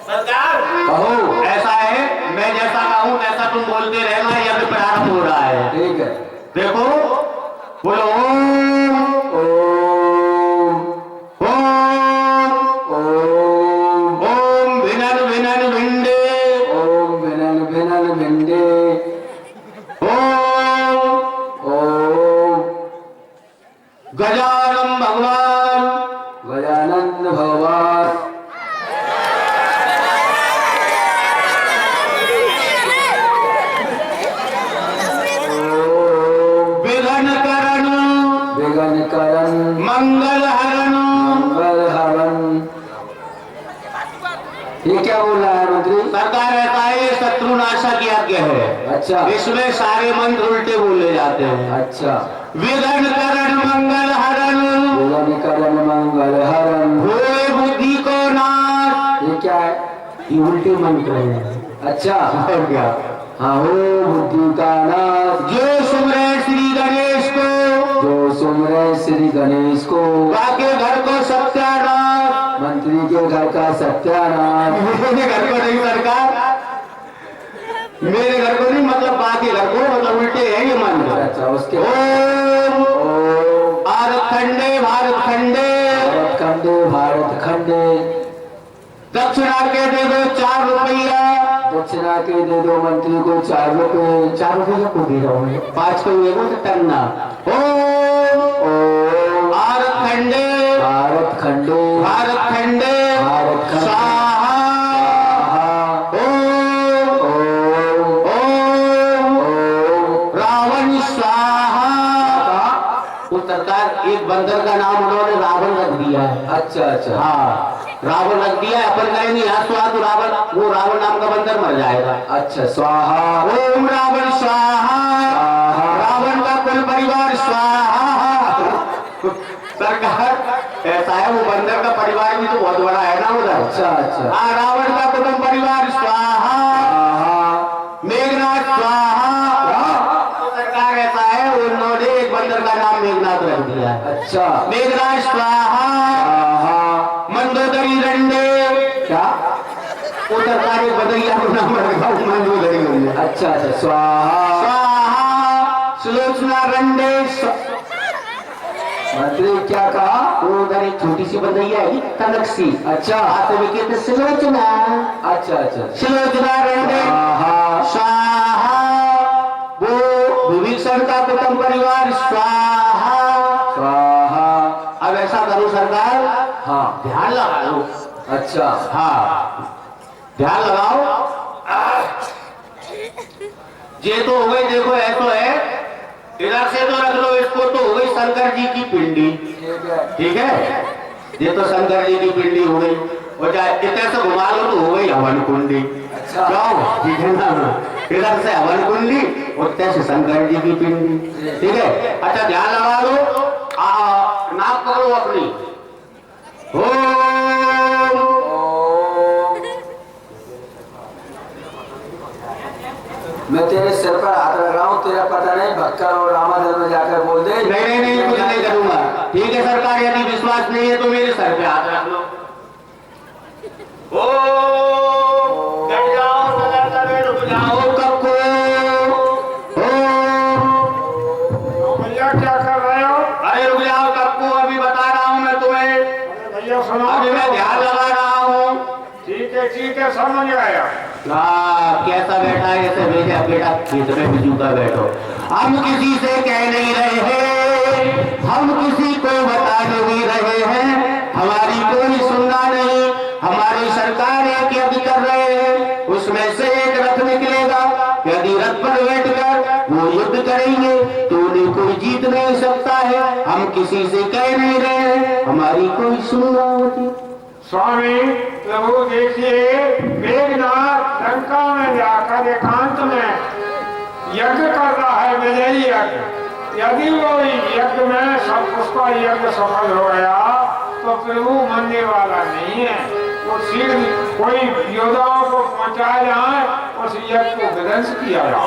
सरकार कहो। ऐसा है, मैं जैसा कहूं वैसा तुम बोलते रहना। यज्ञ प्रारंभ हो रहा है। ठीक है। देखो बोलो ओम ओम ओम ओम ओम भिनन भिनन भिंडे, ओम विनन विनन विंडे, यज्ञ है। अच्छा इसमें सारे मंत्र उल्टे बोले जाते हैं। अच्छा विघ्न करण मंगल हरण, विघ्न करण मंगल हरण, होए बुद्धि को नाश। ये क्या है? ये उल्टे मंत्र है। अच्छा और क्या? हाँ हो बुद्धि का नाश, जो सुमरे श्री गणेश को, जो सुमरे श्री गणेश को, बाके घर को सत्यानाश। मंत्री के घर का सत्यानाश। मेरे घर को नहीं सरकार, मेरे घर को नहीं, मतलब बाकी घर को, मतलब उल्टे है ये मंत्र। अच्छा उसके ओम भारत खंडे, भारत खंडे, भारत खंडे, भारत खंडे, दक्षिणा के दे दो 4 रुपया। दक्षिणा के दे दो मंत्री को 4 रुपए। 4 रुपया को दे रहा हूँ, 5 को ये बोलते टन्ना। ओम भारत खंडे, भारत खंडे, भारत खंडे, भारत खंडे, स्वाहा। ओम ओम ओम ओम रावण स्वाहा। वो सरकार एक बंदर का नाम उन्होंने रावण रख दिया है। अच्छा अच्छा हाँ, रावण रख दिया है। अपन करेंगे यहाँ स्वाहा तो रावण, वो रावण नाम का बंदर मर जाएगा। अच्छा स्वाहा, ओम रावण स्वाहा, रावण का कुल परिवार स्वाहा। सरकार ऐसा है, वो बंदर का परिवार भी तो बहुत बड़ा है ना उधर। अच्छा अच्छा हाँ, रावण का कुटुंब परिवार स्वाहा, मेघनाथ स्वाहा। सरकार ऐसा है, उन्होंने एक बंदर का नाम मेघनाथ रख दिया है। अच्छा मेघनाथ स्वाहा, मंदोदरी रंडे। क्या? वो सरकार एक बदरिया को नाम रखा, मंदोदरी रंडे। अच्छा अच्छा स्वाहा, स्वाहा सुलोचना रंडे। मंत्री क्या कहा? वो उधर एक छोटी सी बदरिया है तनक सी। अच्छा आते में कहते सुलोचना, अच्छा अच्छा सुलोचना रंडे स्वाहा, स्वाहा। वो विभीषण का कुटुंब परिवार स्वाहा। स्वाहा। अब ऐसा करो सरकार, हाँ ध्यान लगा लो। अच्छा हाँ ध्यान लगाओ। ये तो हो गई, देखो ऐसा है, इधर से तो रख लो इसको, तो हो गई शंकर जी की पिंडी। ठीक है, ये तो शंकर जी की पिंडी हो गई। और चाहे इतने से घुमा लो तो हो गई हवन कुंडी। अच्छा जाओ, ठीक है ना, इधर से हवन कुंडी, उतने से शंकर जी की पिंडी। ठीक है, अच्छा ध्यान लगा लो। नाक पकड़ो अपनी। ओम मैं तेरे सिर पर हाथ रख रहा हूँ, तेरा पता नहीं भक्कर और रामाधर में जाकर बोल दे। नहीं नहीं नहीं, कुछ नहीं करूंगा। ठीक है सरकार, यदि विश्वास नहीं है तो मेरे सर पे हाथ रख लो। ओ बैठ जाओ, रुक जाओ कक्को। भैया क्या कर रहे हो? अरे रुक जाओ कक्को, अभी बता रहा हूँ मैं तुम्हें। भैया सुनो, अभी मैं ध्यान लगा रहा हूँ। ठीक है समझ आया। हाँ, कैसा बैठा है ऐसे भेजा बेटा, खेत में बिजू का बैठो। हम किसी से कह नहीं रहे हैं, हम किसी को बता नहीं रहे हैं, हमारी कोई सुनना नहीं। हमारी सरकार एक यज्ञ कर रहे हैं, उसमें से एक रथ निकलेगा। यदि रथ पर बैठकर वो युद्ध करेंगे तो उन्हें कोई जीत नहीं सकता है। हम किसी से कह नहीं रहे हैं, हमारी कोई सुनना होती। स्वामी प्रभु देखिए, मेघनाथ लंका में जाकर एकांत में यज्ञ कर रहा है, विजयी यज्ञ। यदि वो यज्ञ में सब उसका यज्ञ सफल हो गया तो प्रभु मरने वाला नहीं है। वो शीघ्र कोई योद्धाओं को पहुंचाया जाए, उस यज्ञ को विध्वंस किया जाए।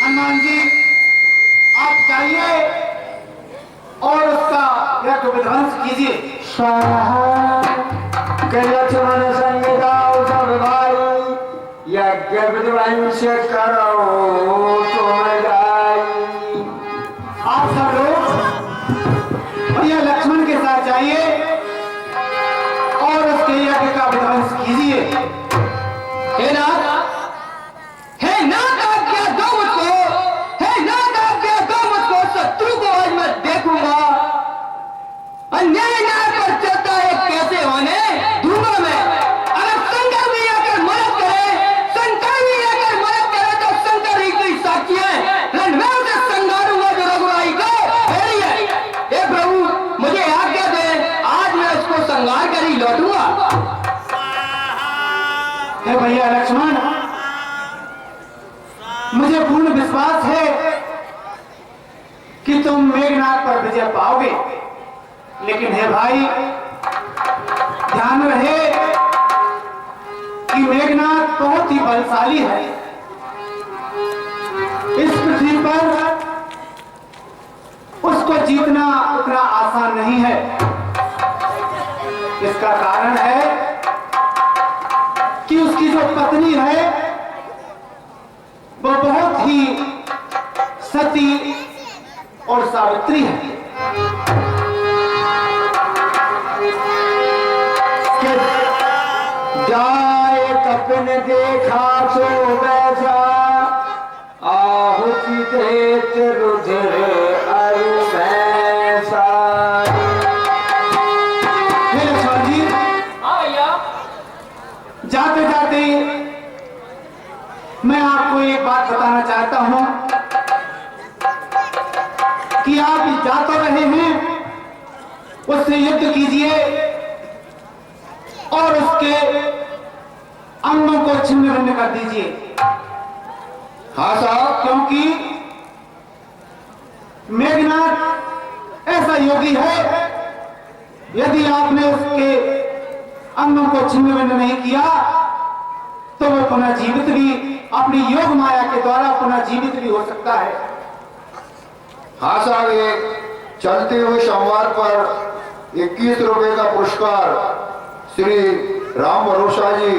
हनुमान जी आप चाहिए और उसका यज्ञ विध्वंस कीजिए। लक्ष्मण संहिता सब भाई, यज्ञ विध्वंस करो तुम जाई। आप सब लोग भैया लक्ष्मण के साथ जाइए और उसके यज्ञ का विध्वंस कीजिए। हे नाथ, हे नाथ आज्ञा दो मुझको, हे नाथ आज्ञा दो मुझको, शत्रु को आज मैं देखूंगा। अन्याय न्याय पर चलता है कैसे काटूंगा। हे भैया लक्ष्मण, मुझे पूर्ण विश्वास है कि तुम मेघनाथ पर विजय पाओगे, लेकिन हे भाई ध्यान रहे कि मेघनाथ बहुत ही बलशाली है। इस पृथ्वी पर उसको जीतना उतना आसान नहीं है। इसका कारण है कि उसकी जो पत्नी है वो बहुत ही सती और सावित्री है। कि जाए कपन देखा तो वैसा आहुति देत रुधिर अरु वैसा। हे लक्ष्मण जी, जाते जाते मैं आपको एक बात बताना चाहता हूं कि आप जा तो रहे हैं, उससे युद्ध कीजिए और उसके अंगों को छिन्न भिन्न कर दीजिए। हाँ साहब। क्योंकि मेघनाथ ऐसा योगी है, यदि आपने उसके अंगों को छिन्न भिन्न नहीं किया तो वो पुनः जीवित भी, अपनी योग माया के द्वारा पुनः जीवित भी हो सकता है। हाँ साहब, ये चलते हुए सोमवार पर 21 रुपए का पुरस्कार श्री राम भरोसा जी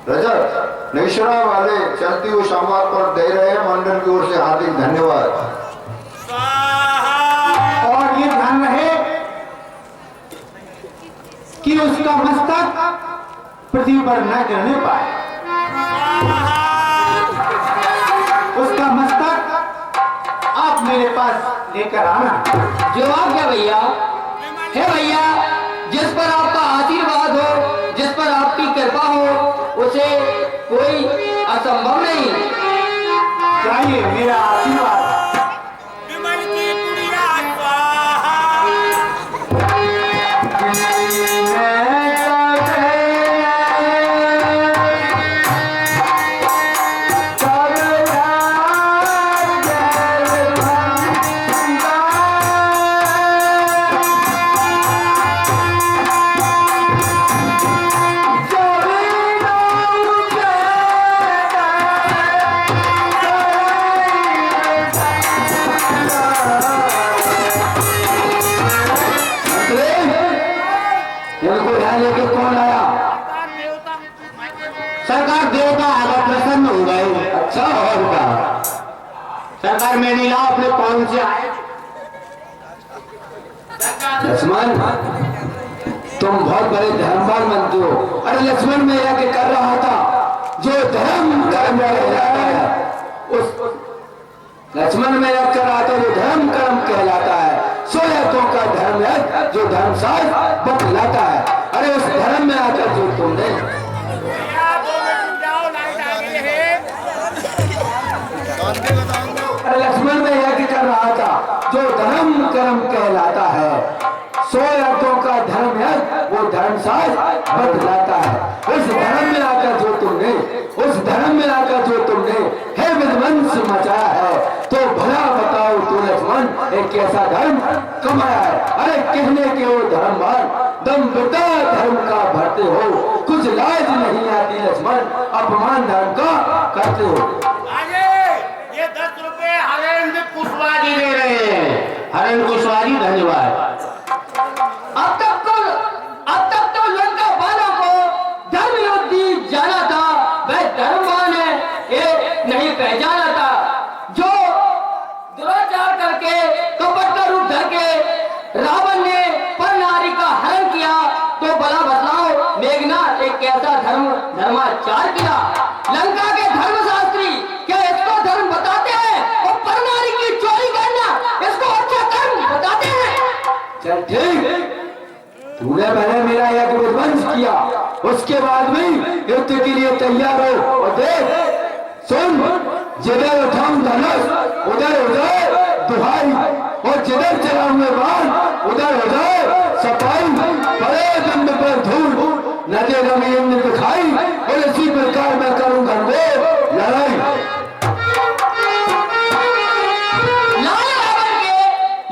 रजत नैशरा वाले चलते हुए सोमवार पर दे रहे हैं। मंडल की ओर से हार्दिक धन्यवाद। और ये ध्यान रहे कि उसका मस्तक पृथ्वी पर न गिरने पाए। उसका मस्तक आप मेरे पास लेकर आना। जवाब क्या भैया? हे भैया, जिस पर आपका आशीर्वाद हो, जिस पर आपकी कृपा हो, उसे कोई असंभव नहीं। चाहिए मेरा आशीर्वाद। विमल की पुड़िया स्वाहा। सरकार देवता आगे प्रसन्न हो गए। अच्छा और क्या सरकार, मैं नहीं लाओ, अपने कौन से आए। लक्ष्मण, तुम बहुत बड़े धर्मवान बनते हो। अरे लक्ष्मण, मैं यज्ञ कर रहा था, जो धर्म कर्म कहलाता है उस लक्ष्मण में यज्ञ कर रहा था, जो धर्म कर्म कहलाता है, सो यज्ञों का धर्म है जो धर्मशास्त्र बतलाता है। अरे उस धर्म में आकर जो तुमने लक्ष्मण में यज्ञ कर रहा था, जो धर्म कर्म कहलाता है, सो यज्ञों का धर्म है वो धर्मशास्त्र बतलाता है। उस धर्म में आकर जो तुमने हे विध्वंस मचाया है, तो भला बताओ तो लक्ष्मण, एक कैसा धर्म कमाया है। अरे कहने के वो धर्मवान, दम बता धर्म का भरते हो, कुछ लाज नहीं आती लक्ष्मण, अपमान धर्म का करते हो। ये 10 रुपए हरेंद्र कुशवाहा जी दे रहे हैं। हरण कुशवाहा जी धन्यवाद। अब तक तो लंका वालों को धर्म योद्धी जाना था, वह धर्मवान है ये नहीं पहचाना था। जो दुराचार करके, कपट का रूप धर के रावण ने पर नारी का हरण किया, तो भला बतलाओ मेघनाथ एक कैसा धर्माचार किया। लंका के धर्मशास्त्री क्या इसको धर्म बताते हैं? और पर नारी की चोरी करना इसको अच्छा धर्म बताते हैं? चल ठीक, तूने पहले मेरा यज्ञ विध्वंस किया, उसके बाद भी युद्ध के लिए तैयार हो। और देख सुन, जिधर उठाऊं धनुष उधर दुहाई, और जिधर चलाऊंगे बाण उधर हो जाए सफाई, बड़े दंड पर धूल, न दे जमीन ने दिखाई, और इसी प्रकार मैं करूं घनघोर लड़ाई।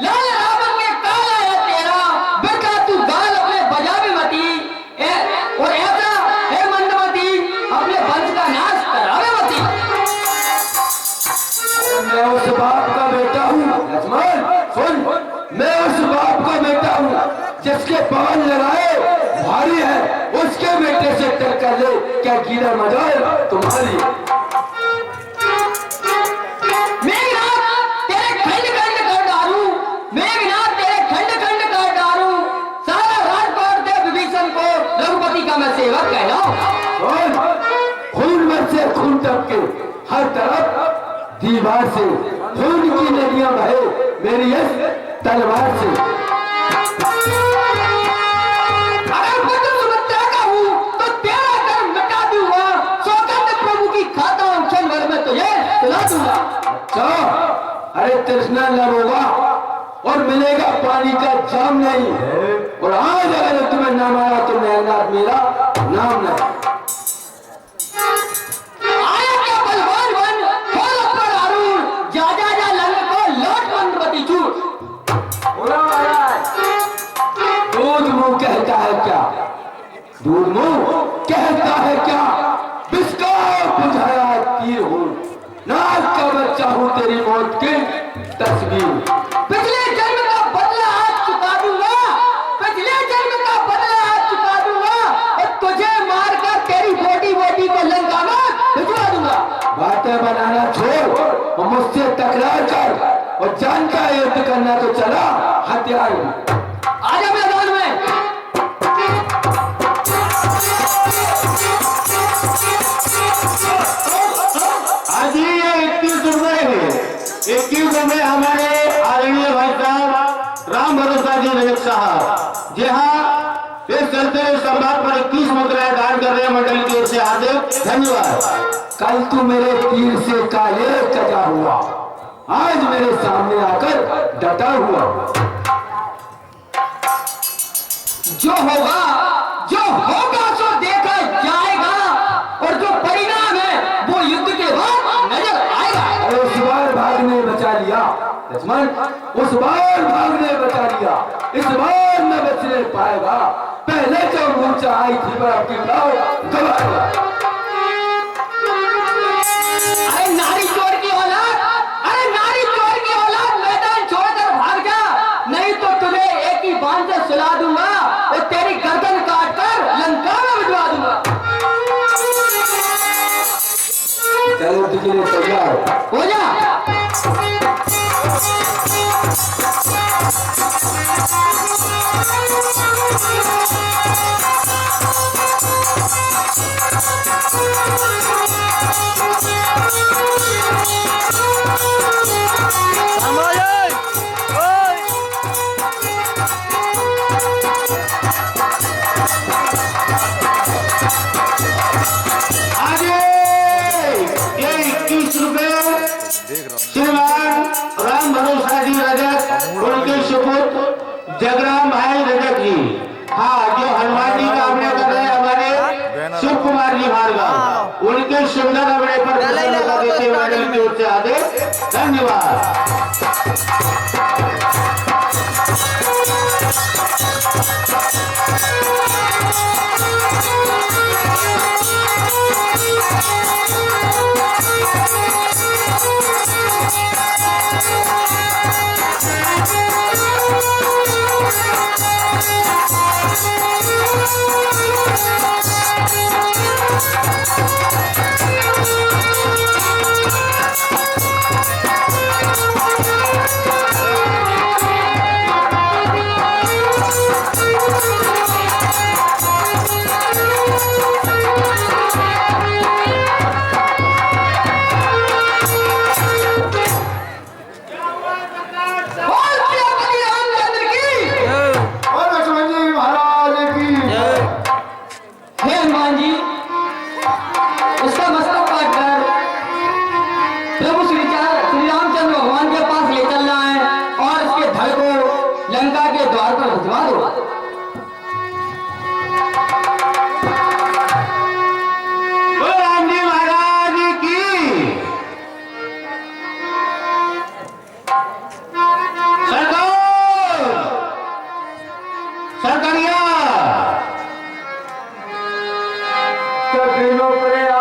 लाल रावण के काला है तेरा, बेटा तू गाल अपने बजा भी मती, और ऐसा है मंदमती, अपने वंश का नाश करावे मती। मैं उस बाप का बेटा हूँ लक्ष्मण, सुन, मैं उस बाप का बेटा हूँ जिसके पवन लगाए भारी है, उसके बेटे से टक्कर ले क्या कीड़ा मजाल तुम्हारी। मेघनाथ तेरे खंड खंड कर डालूं, मेघनाथ तेरे खंड खंड कर डालूं, सारा राजपाट दे विभीषण को रघुपति का मैं सेवक कहलाऊं। खून में से खून टपके हर तरफ, दीवार से खून की नदियां बहे मेरी इस तलवार से। अगर पुत्र सुमित्रा का हूँ तो तेरा कर्म मिटा दूंगा, सौगंध प्रभु की खाता हूँ, क्षण भर में तुझे सुला दूंगा। अच्छा, अरे तृष्णा लव होगा और मिलेगा पानी का जाम नहीं, और आज अगर तुम्हें नाम आया तो मेघनाथ मेरा नाम नहीं। आया क्या बलवान बन, खोल पर अरुण, जा जा जा लंग को लौट मंदमती चूर। दूध मुंह कहता है क्या, दूध मुंह कहता है क्या, बिस्का बुझाया तीर हूँ, नाग का बच्चा हूँ तेरी मौत की तस्वीर। पिछले जन्म का बदला आज चुका दूंगा, पिछले जन्म का बदला आज चुका दूंगा, और तुझे मारकर तेरी बोटी बोटी को लंका में भिजवा दूंगा। बातें बनाना छोड़ और मुझसे टकरार कर, और जानता है युद्ध करना तो चला हथियार। आजा मैदान में। आज ये 21 रुपए है, 21 रुपए हमारे आदरणीय भाई साहब राम भरोसा जी रजक साहब, जी हाँ, इस चलते संवाद पर 21 मुद्राएं दान कर रहे हैं मंडल की ओर से हार्दिक धन्यवाद। कल तू मेरे तीर से काले कटा हुआ, आज मेरे सामने आकर डटा हुआ। जो होगा सो देखा जाएगा, और जो परिणाम है वो युद्ध के बाद नजर आएगा। अरे उस बार भागने बचा लिया लक्ष्मण, उस बार भागने बचा लिया, इस बार न बचने पाएगा। पहले जो मूर्छा आई थी पर आपकी गवाएगा। अरे नारी चोर की औलाद, अरे नारी चोर की औलाद, मैदान छोड़कर भाग जा, नहीं तो तुम्हें एक ही बांध से सुला दूंगा, और तेरी गर्दन काट कर लंका में भिजवा दूंगा। चलो के लिए तैयार हो जा। श्रीमान राम भरोसा जी रजक, उनके सुपुत्र जगराम भाई रजक जी, हाँ, जो हनुमान जी का अभिनय कर रहे हैं हमारे शिव कुमार जी भार्गव, उनके सुंदर अभिनय पर प्रसन्नता देते हुए मंडल की ओर से हार्दिक धन्यवाद। तो दिनों पर